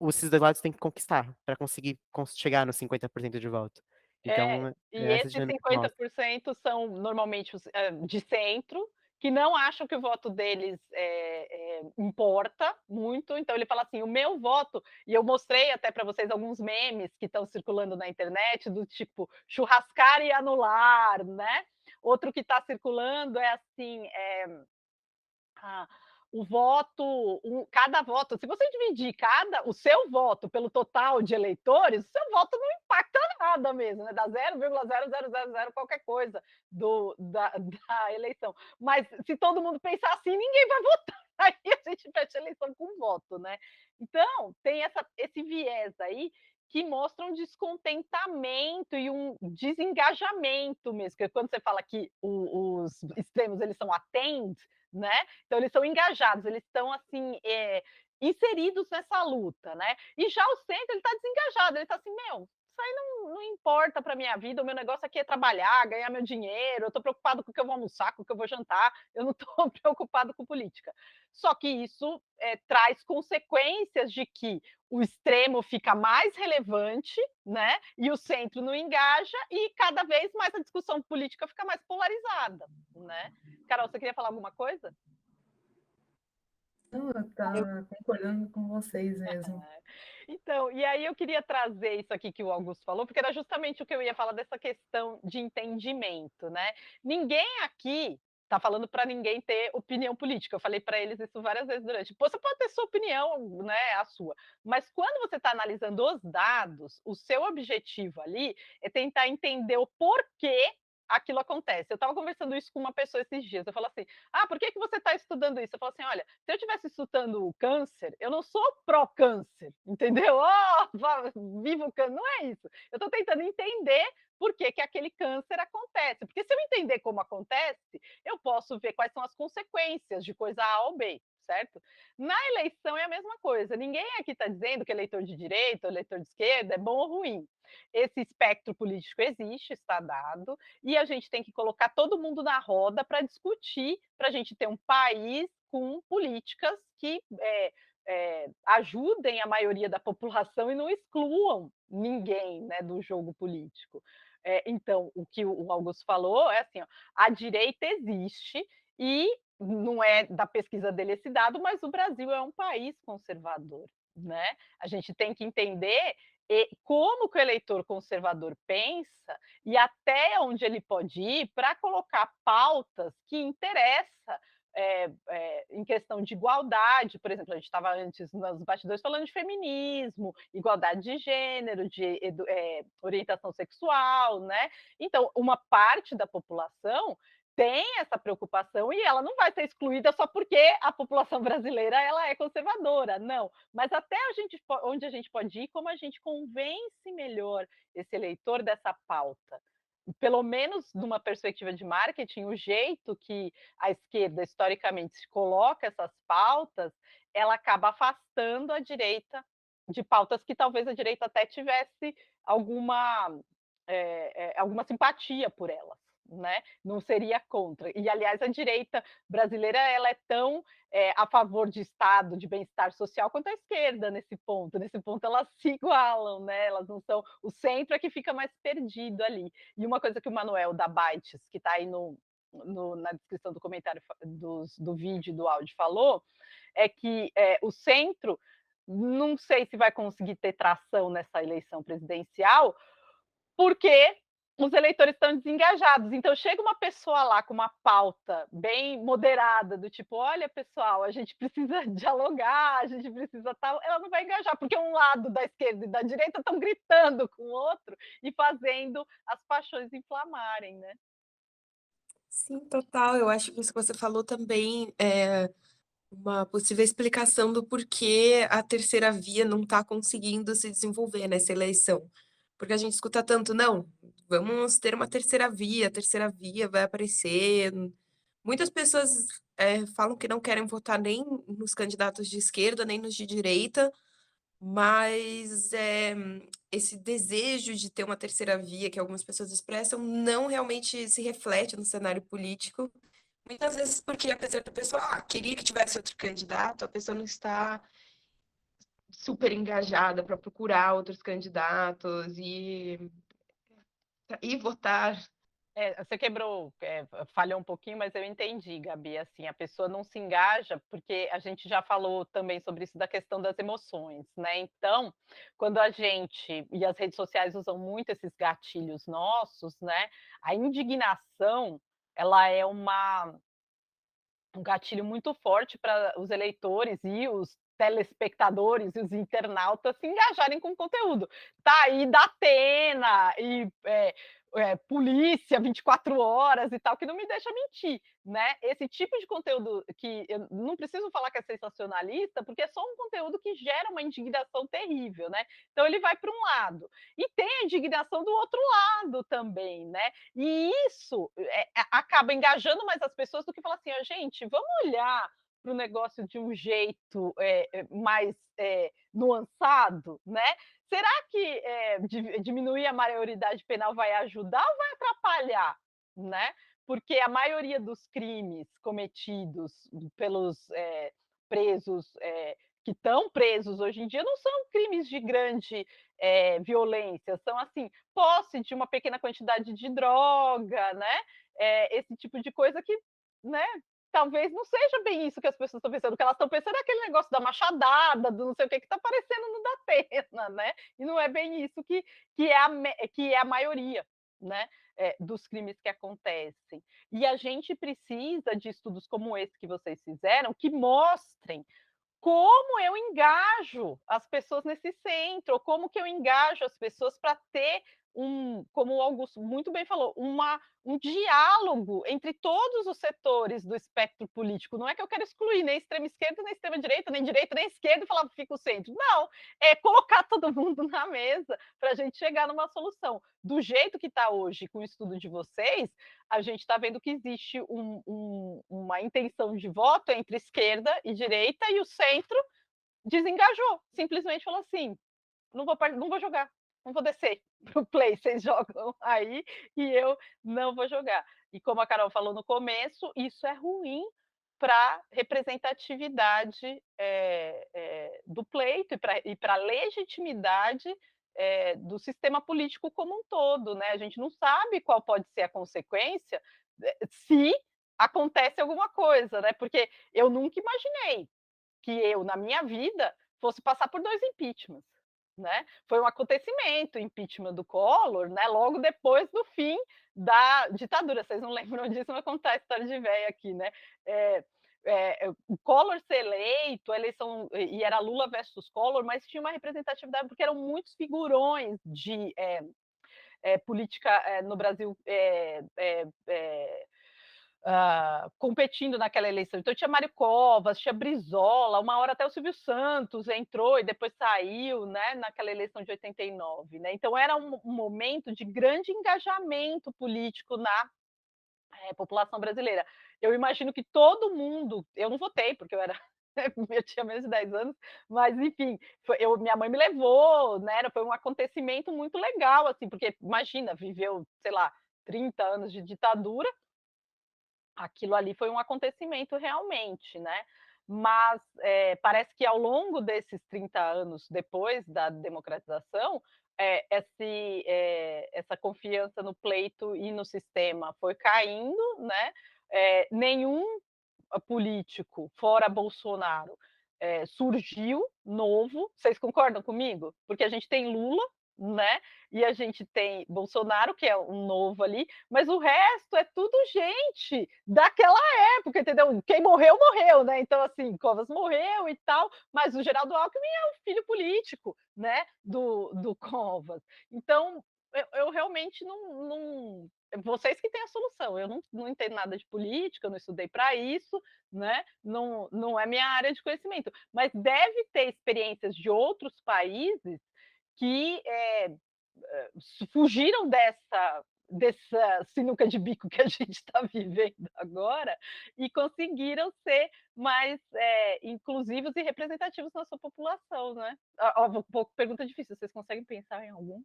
esses dois lados têm que conquistar para conseguir chegar nos 50% de voto. É, Então, e essa esses dinâmica que mostra. 50% são normalmente de centro, que não acham que o voto deles importa muito. Então ele fala assim: o meu voto, e eu mostrei até para vocês alguns memes que estão circulando na internet, do tipo churrascar e anular, né? Outro que está circulando é assim: ah, o voto, cada voto, se você dividir o seu voto pelo total de eleitores, o seu voto não impacta nada mesmo, né? Dá 0,0000 qualquer coisa da eleição. Mas se todo mundo pensar assim, ninguém vai votar. Aí a gente fecha a eleição com voto, né? Então, tem esse viés aí que mostra um descontentamento e um desengajamento mesmo. Porque quando você fala que os extremos eles são atent, né? Então eles são engajados, eles estão assim inseridos nessa luta, né? E já o centro ele está desengajado, ele está assim, meu, isso aí não importa para minha vida, o meu negócio aqui é trabalhar, ganhar meu dinheiro, eu estou preocupado com o que eu vou almoçar, com o que eu vou jantar, eu não estou preocupado com política. Só que isso traz consequências de que o extremo fica mais relevante, né? E o centro não engaja e cada vez mais a discussão política fica mais polarizada, né? Carol, você queria falar alguma coisa? Não, eu tava concordando com vocês mesmo. Então, e aí eu queria trazer isso aqui que o Augusto falou, porque era justamente o que eu ia falar dessa questão de entendimento, né? Ninguém aqui está falando para ninguém ter opinião política. Eu falei para eles isso várias vezes durante. Pô, você pode ter sua opinião, né, a sua. Mas quando você está analisando os dados, o seu objetivo ali é tentar entender o porquê aquilo acontece. Eu estava conversando isso com uma pessoa esses dias. Eu falo assim: ah, por que você está estudando isso? Eu falo assim: olha, se eu estivesse estudando o câncer, eu não sou pró-câncer, entendeu? Viva o câncer, não é isso. Eu estou tentando entender por que aquele câncer acontece. Porque se eu entender como acontece, eu posso ver quais são as consequências de coisa A ou B, certo? Na eleição é a mesma coisa. Ninguém aqui está dizendo que eleitor de direita ou eleitor de esquerda é bom ou ruim. Esse espectro político existe, está dado, e a gente tem que colocar todo mundo na roda para discutir, para a gente ter um país com políticas que ajudem a maioria da população e não excluam ninguém, né, do jogo político. Então, o que o Augusto falou é assim: ó, a direita existe e não é da pesquisa dele esse dado, mas o Brasil é um país conservador, né? A gente tem que entender como que o eleitor conservador pensa e até onde ele pode ir para colocar pautas que interessam em questão de igualdade. Por exemplo, a gente estava antes nos bastidores falando de feminismo, igualdade de gênero, de orientação sexual, né? Então, uma parte da população tem essa preocupação e ela não vai ser excluída só porque a população brasileira ela é conservadora, não. Mas até onde a gente pode ir, como a gente convence melhor esse eleitor dessa pauta. Pelo menos numa perspectiva de marketing, o jeito que a esquerda historicamente se coloca essas pautas, ela acaba afastando a direita de pautas que talvez a direita até tivesse alguma alguma simpatia por elas, né? Não seria contra. E, aliás, a direita brasileira ela é tão a favor de Estado, de bem-estar social, quanto a esquerda nesse ponto. Nesse ponto, elas se igualam, né? Elas não são. O centro é que fica mais perdido ali. E uma coisa que o Manuel da Bytes, que está aí na descrição do comentário do vídeo e do áudio, falou, é que o centro não sei se vai conseguir ter tração nessa eleição presidencial, porque os eleitores estão desengajados. Então, chega uma pessoa lá com uma pauta bem moderada, do tipo: olha, pessoal, a gente precisa dialogar, a gente precisa tal. Ela não vai engajar, porque um lado da esquerda e da direita estão gritando com o outro e fazendo as paixões inflamarem, né? Sim, total. Eu acho que isso que você falou também é uma possível explicação do porquê a terceira via não está conseguindo se desenvolver nessa eleição. Porque a gente escuta tanto, não, vamos ter uma terceira via, a terceira via vai aparecer. Muitas pessoas falam que não querem votar nem nos candidatos de esquerda, nem nos de direita, mas esse desejo de ter uma terceira via que algumas pessoas expressam não realmente se reflete no cenário político. Muitas vezes porque, apesar da pessoa queria que tivesse outro candidato, a pessoa não está super engajada para procurar outros candidatos e votar. Você quebrou, falhou um pouquinho, mas eu entendi, Gabi. Assim, a pessoa não se engaja, porque a gente já falou também sobre isso da questão das emoções, né? Então, quando a gente, e as redes sociais usam muito esses gatilhos nossos, né? A indignação, ela é um gatilho muito forte para os eleitores e os telespectadores e os internautas se engajarem com o conteúdo. Tá aí Datena e polícia 24 horas e tal, que não me deixa mentir, né? Esse tipo de conteúdo que eu não preciso falar que é sensacionalista, porque é só um conteúdo que gera uma indignação terrível, né? Então ele vai para um lado. E tem a indignação do outro lado também, né? E isso acaba engajando mais as pessoas do que falar assim, gente, vamos olhar para o negócio de um jeito mais nuançado, né? Será que diminuir a maioridade penal vai ajudar ou vai atrapalhar, né? Porque a maioria dos crimes cometidos pelos presos que estão presos hoje em dia não são crimes de grande violência, são assim, posse de uma pequena quantidade de droga, né? Esse tipo de coisa que, né? Talvez não seja bem isso que as pessoas estão pensando. O que elas estão pensando é aquele negócio da machadada, do não sei o que está aparecendo no Datena, né? E não é bem isso que é a maioria, né? Dos crimes que acontecem. E a gente precisa de estudos como esse que vocês fizeram, que mostrem como eu engajo as pessoas nesse centro, ou como que eu engajo as pessoas para ter como o Augusto muito bem falou, um diálogo entre todos os setores do espectro político. Não é que eu quero excluir nem extrema esquerda, nem extrema direita, nem esquerda e falar fica o centro. Não, é colocar todo mundo na mesa para a gente chegar numa solução. Do jeito que está hoje, com o estudo de vocês, a gente está vendo que existe uma intenção de voto entre esquerda e direita e o centro desengajou, simplesmente falou assim, não vou jogar, não vou descer para o play, vocês jogam aí e eu não vou jogar. E como a Carol falou no começo, isso é ruim para representatividade do pleito e para a legitimidade do sistema político como um todo, né? A gente não sabe qual pode ser a consequência se acontece alguma coisa, né? Porque eu nunca imaginei que eu, na minha vida, fosse passar por 2 impeachments, né? Foi um acontecimento, o impeachment do Collor, né? Logo depois do fim da ditadura. Vocês não lembram disso, mas contar a história de velha aqui, né? O Collor ser eleito, a eleição, e era Lula versus Collor, mas tinha uma representatividade, porque eram muitos figurões de política no Brasil competindo naquela eleição. Então tinha Mário Covas, tinha Brizola, uma hora até o Silvio Santos entrou e depois saiu, né, naquela eleição de 89, né? Então era um momento de grande engajamento político na população brasileira. Eu imagino que todo mundo, eu não votei porque eu era eu tinha menos de 10 anos, mas enfim, minha mãe me levou, né? Foi um acontecimento muito legal, assim, porque imagina, viveu, sei lá, 30 anos de ditadura, aquilo ali foi um acontecimento realmente, né? Mas parece que ao longo desses 30 anos depois da democratização, essa confiança no pleito e no sistema foi caindo, né? Nenhum político fora Bolsonaro surgiu novo. Vocês concordam comigo? Porque a gente tem Lula, né? E a gente tem Bolsonaro, que é um novo ali, mas o resto é tudo gente daquela época, entendeu? Quem morreu, morreu, né? Então, assim, Covas morreu e tal, mas o Geraldo Alckmin é o filho político, né? Do Covas. Então, eu realmente não. Vocês que têm a solução, eu não entendo nada de política, eu não estudei para isso, né? Não é minha área de conhecimento, mas deve ter experiências de outros países que fugiram dessa sinuca de bico que a gente está vivendo agora e conseguiram ser mais inclusivos e representativos na sua população, né? Pergunta difícil, vocês conseguem pensar em algum?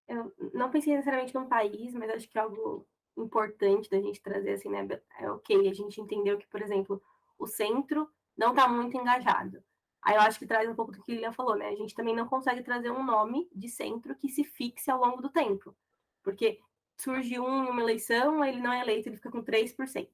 Eu não pensei necessariamente num país, mas acho que algo importante da gente trazer, assim, né? É ok, a gente entendeu que, por exemplo, o centro não está muito engajado. Aí eu acho que traz um pouco do que a Lilian falou, né? A gente também não consegue trazer um nome de centro que se fixe ao longo do tempo. Porque surge um em uma eleição, ele não é eleito, ele fica com 3%.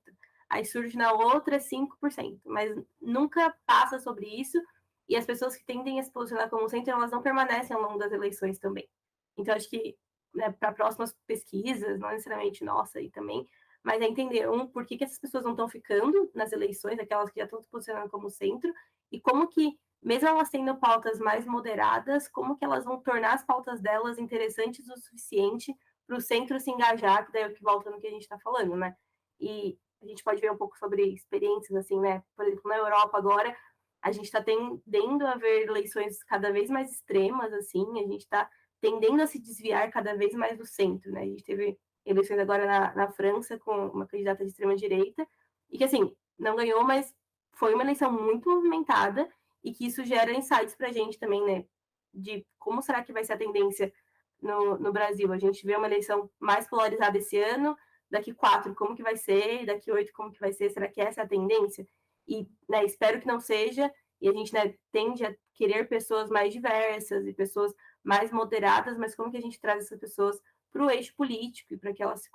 Aí surge na outra 5%. Mas nunca passa sobre isso. E as pessoas que tendem a se posicionar como centro, elas não permanecem ao longo das eleições também. Então, acho que, né, para próximas pesquisas, não necessariamente nossa aí também, mas é entender, por que essas pessoas não estão ficando nas eleições, aquelas que já estão se posicionando como centro, e como que, mesmo elas tendo pautas mais moderadas, como que elas vão tornar as pautas delas interessantes o suficiente para o centro se engajar, que daí é o que volta no que a gente está falando, né? E a gente pode ver um pouco sobre experiências, assim, né? Por exemplo, na Europa agora, a gente está tendendo a ver eleições cada vez mais extremas, assim, a gente está tendendo a se desviar cada vez mais do centro, né? A gente teve eleições agora na França com uma candidata de extrema-direita, e que, assim, não ganhou, mas foi uma eleição muito movimentada, e que isso gera insights para a gente também, né? De como será que vai ser a tendência no Brasil. A gente vê uma eleição mais polarizada esse ano, daqui 4, como que vai ser, daqui 8, como que vai ser, será que essa é a tendência? E, né, espero que não seja, e a gente, né, tende a querer pessoas mais diversas e pessoas mais moderadas, mas como que a gente traz essas pessoas para o eixo político e para que elas se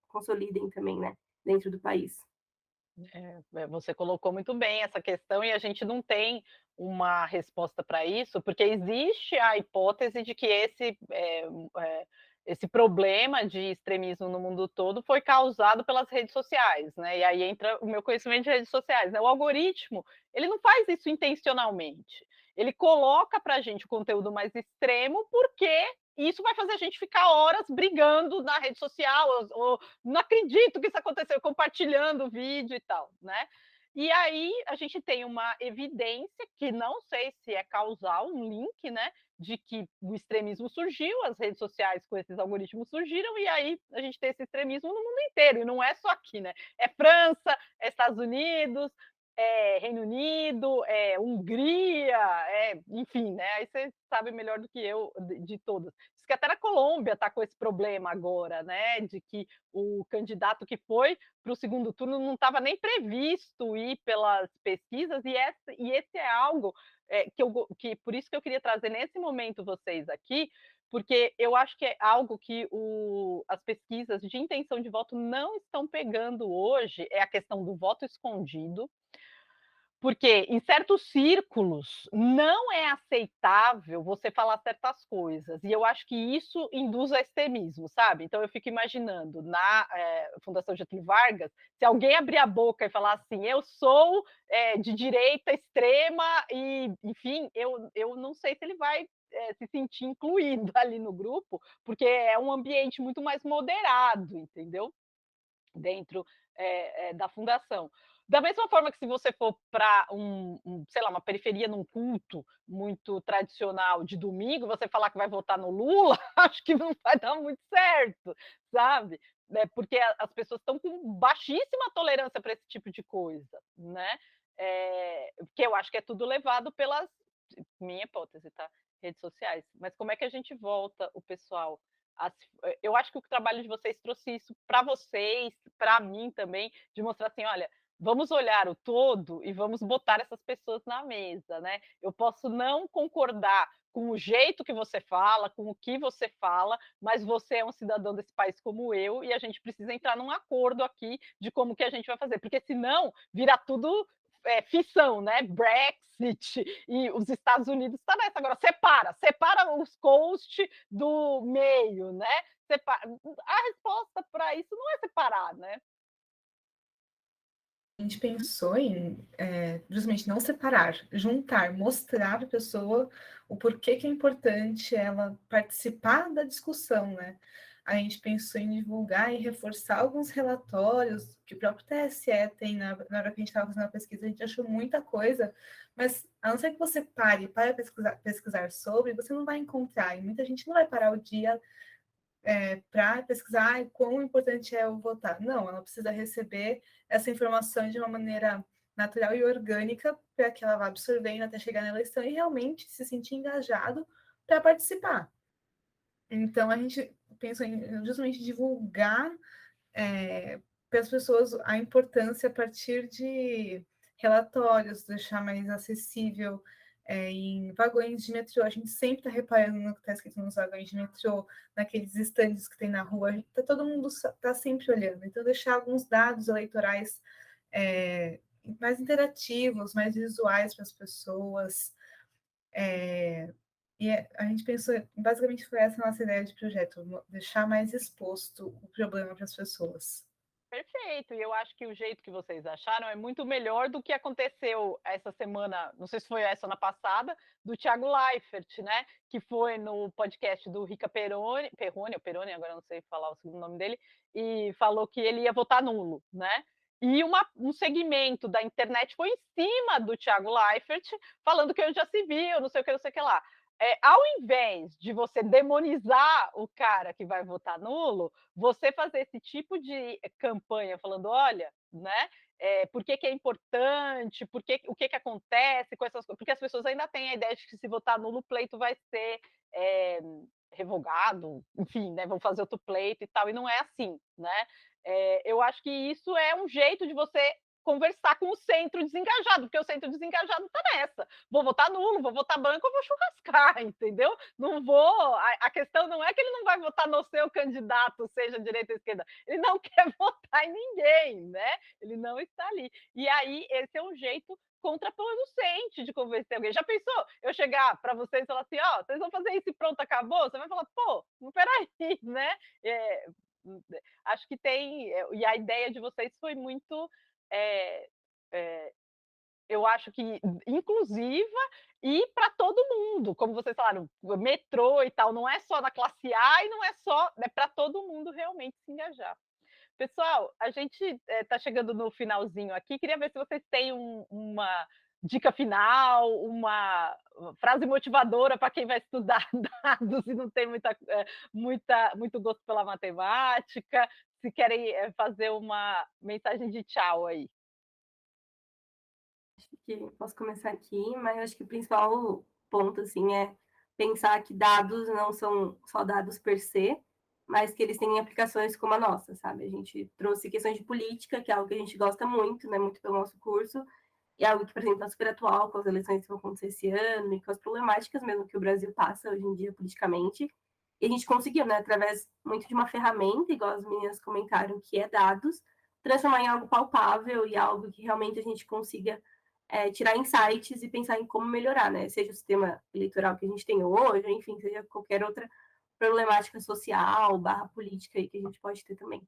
consolidem também, né, dentro do país. Você colocou muito bem essa questão e a gente não tem uma resposta para isso, porque existe a hipótese de que esse problema de extremismo no mundo todo foi causado pelas redes sociais, né? E aí entra o meu conhecimento de redes sociais, né? O algoritmo, ele não faz isso intencionalmente. Ele coloca para a gente o conteúdo mais extremo porque isso vai fazer a gente ficar horas brigando na rede social, ou não acredito que isso aconteceu, compartilhando o vídeo e tal, né? E aí a gente tem uma evidência, que não sei se é causal, um link, né? De que o extremismo surgiu, as redes sociais com esses algoritmos surgiram, e aí a gente tem esse extremismo no mundo inteiro, e não é só aqui, né? É França, é Estados Unidos, Reino Unido, Hungria, enfim, né? Aí você sabe melhor do que eu de todas. Diz que até na Colômbia está com esse problema agora, né? De que o candidato que foi para o segundo turno não estava nem previsto ir pelas pesquisas, e esse é algo que por isso que eu queria trazer nesse momento vocês aqui, porque eu acho que é algo que as pesquisas de intenção de voto não estão pegando hoje, é a questão do voto escondido. Porque em certos círculos não é aceitável você falar certas coisas, e eu acho que isso induz a extremismo, sabe? Então eu fico imaginando, na Fundação Getúlio Vargas, se alguém abrir a boca e falar assim, eu sou de direita extrema, e enfim, eu não sei se ele vai se sentir incluído ali no grupo, porque é um ambiente muito mais moderado, entendeu? dentro da fundação. Da mesma forma que se você for para sei lá, uma periferia num culto muito tradicional de domingo, você falar que vai votar no Lula, acho que não vai dar muito certo, sabe? Porque as pessoas estão com baixíssima tolerância para esse tipo de coisa, né? Porque eu acho que é tudo levado pelas, minha hipótese, tá? Redes sociais. Mas como é que a gente volta o pessoal eu acho que o trabalho de vocês trouxe isso para vocês, para mim também, de mostrar assim, olha, vamos olhar o todo e vamos botar essas pessoas na mesa, né? Eu posso não concordar com o jeito que você fala, com o que você fala, mas você é um cidadão desse país como eu e a gente precisa entrar num acordo aqui de como que a gente vai fazer, porque senão vira tudo fissão, né? Brexit e os Estados Unidos está nessa agora. Separa os coast do meio, né? A resposta para isso não é separar, né? A gente pensou em justamente não separar, juntar, mostrar para a pessoa o porquê que é importante ela participar da discussão, né? A gente pensou em divulgar e reforçar alguns relatórios que o próprio TSE tem na hora que a gente estava fazendo a pesquisa, a gente achou muita coisa, mas a não ser que você pare para pesquisar sobre, você não vai encontrar, e muita gente não vai parar o dia para pesquisar quão importante é o votar. Não, ela precisa receber essa informação de uma maneira natural e orgânica para que ela vá absorvendo até chegar na eleição e realmente se sentir engajado para participar. Então, a gente pensou em justamente divulgar para as pessoas a importância a partir de relatórios, deixar mais acessível em vagões de metrô. A gente sempre está reparando no que está escrito nos vagões de metrô, naqueles estandes que tem na rua, todo mundo está sempre olhando. Então, deixar alguns dados eleitorais mais interativos, mais visuais para as pessoas. E a gente pensou, basicamente foi essa a nossa ideia de projeto, deixar mais exposto o problema para as pessoas. Perfeito, e eu acho que o jeito que vocês acharam é muito melhor do que aconteceu essa semana, não sei se foi essa na passada, do Thiago Leifert, né? Que foi no podcast do Rica Perrone, agora não sei falar o segundo nome dele, e falou que ele ia votar nulo, né? E um segmento da internet foi em cima do Thiago Leifert, falando que eu já se viu, não sei o que, não sei o que lá. Ao invés de você demonizar o cara que vai votar nulo, você fazer esse tipo de campanha falando, olha, né? Por que é importante, o que acontece com essas coisas, porque as pessoas ainda têm a ideia de que se votar nulo, o pleito vai ser revogado, enfim, né? Vão fazer outro pleito e tal, e não é assim, né? Eu acho que isso é um jeito de você conversar com o centro desengajado, porque o centro desengajado está nessa. Vou votar nulo, vou votar branco, eu vou churrascar, entendeu? Não vou. A questão não é que ele não vai votar no seu candidato, seja direita ou esquerda. Ele não quer votar em ninguém, né? Ele não está ali. E aí, esse é um jeito contraproducente de convencer alguém. Já pensou eu chegar para vocês e falar assim, ó, vocês vão fazer isso e pronto, acabou? Você vai falar, pô, peraí, né? Acho que tem... E a ideia de vocês foi muito... eu acho que inclusiva e para todo mundo, como vocês falaram, metrô e tal, não é só na classe A e não é só, é para todo mundo realmente se engajar. Pessoal, a gente está chegando no finalzinho aqui, queria ver se vocês têm uma dica final, uma frase motivadora para quem vai estudar dados e não tem muito gosto pela matemática, se querem fazer uma mensagem de tchau aí. Que posso começar aqui, mas acho que o principal ponto assim é pensar que dados não são só dados per se, mas que eles têm aplicações como a nossa, sabe? A gente trouxe questões de política, que é algo que a gente gosta muito, né, muito pelo nosso curso, e é algo que, por exemplo, é super atual com as eleições que vão acontecer esse ano e com as problemáticas mesmo que o Brasil passa hoje em dia politicamente. E a gente conseguiu, né, através muito de uma ferramenta, igual as meninas comentaram, que é dados, transformar em algo palpável e algo que realmente a gente consiga tirar insights e pensar em como melhorar, né? Seja o sistema eleitoral que a gente tem hoje, enfim, seja qualquer outra problemática social, política aí que a gente pode ter também.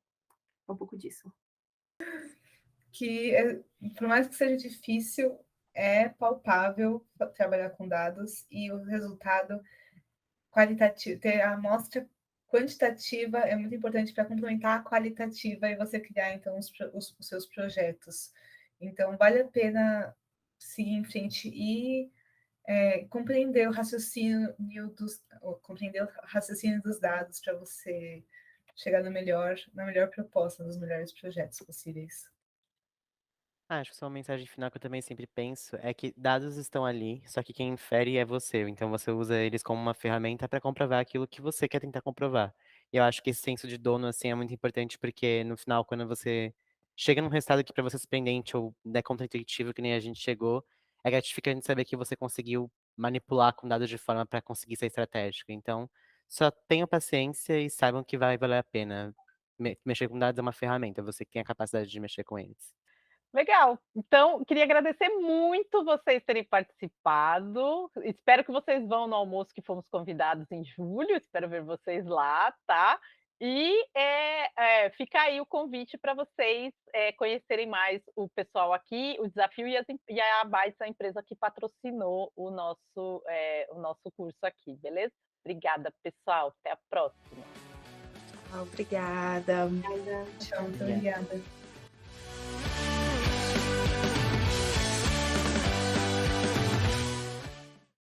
É um pouco disso. Que, por mais que seja difícil, é palpável trabalhar com dados e o resultado qualitativo, ter a amostra quantitativa é muito importante para complementar a qualitativa e você criar, então, os seus projetos. Então, vale a pena seguir em frente e compreender o raciocínio dos dados para você chegar na melhor proposta, nos melhores projetos possíveis. Acho que só uma mensagem final que eu também sempre penso é que dados estão ali, só que quem infere é você. Então você usa eles como uma ferramenta para comprovar aquilo que você quer tentar comprovar. E eu acho que esse senso de dono assim é muito importante porque no final, quando você chega num resultado que para você é surpreendente ou é contra-intuitivo, que nem a gente chegou, é gratificante saber que você conseguiu manipular com dados de forma para conseguir ser estratégico. Então, só tenham paciência e saibam que vai valer a pena. Mexer com dados é uma ferramenta, você que tem a capacidade de mexer com eles. Legal. Então, queria agradecer muito vocês terem participado. Espero que vocês vão no almoço que fomos convidados em julho. Espero ver vocês lá, tá? E fica aí o convite para vocês conhecerem mais o pessoal aqui, o Desafio e a Bytes, a empresa que patrocinou o nosso curso aqui, beleza? Obrigada, pessoal. Até a próxima. Obrigada. Tchau, muito obrigada.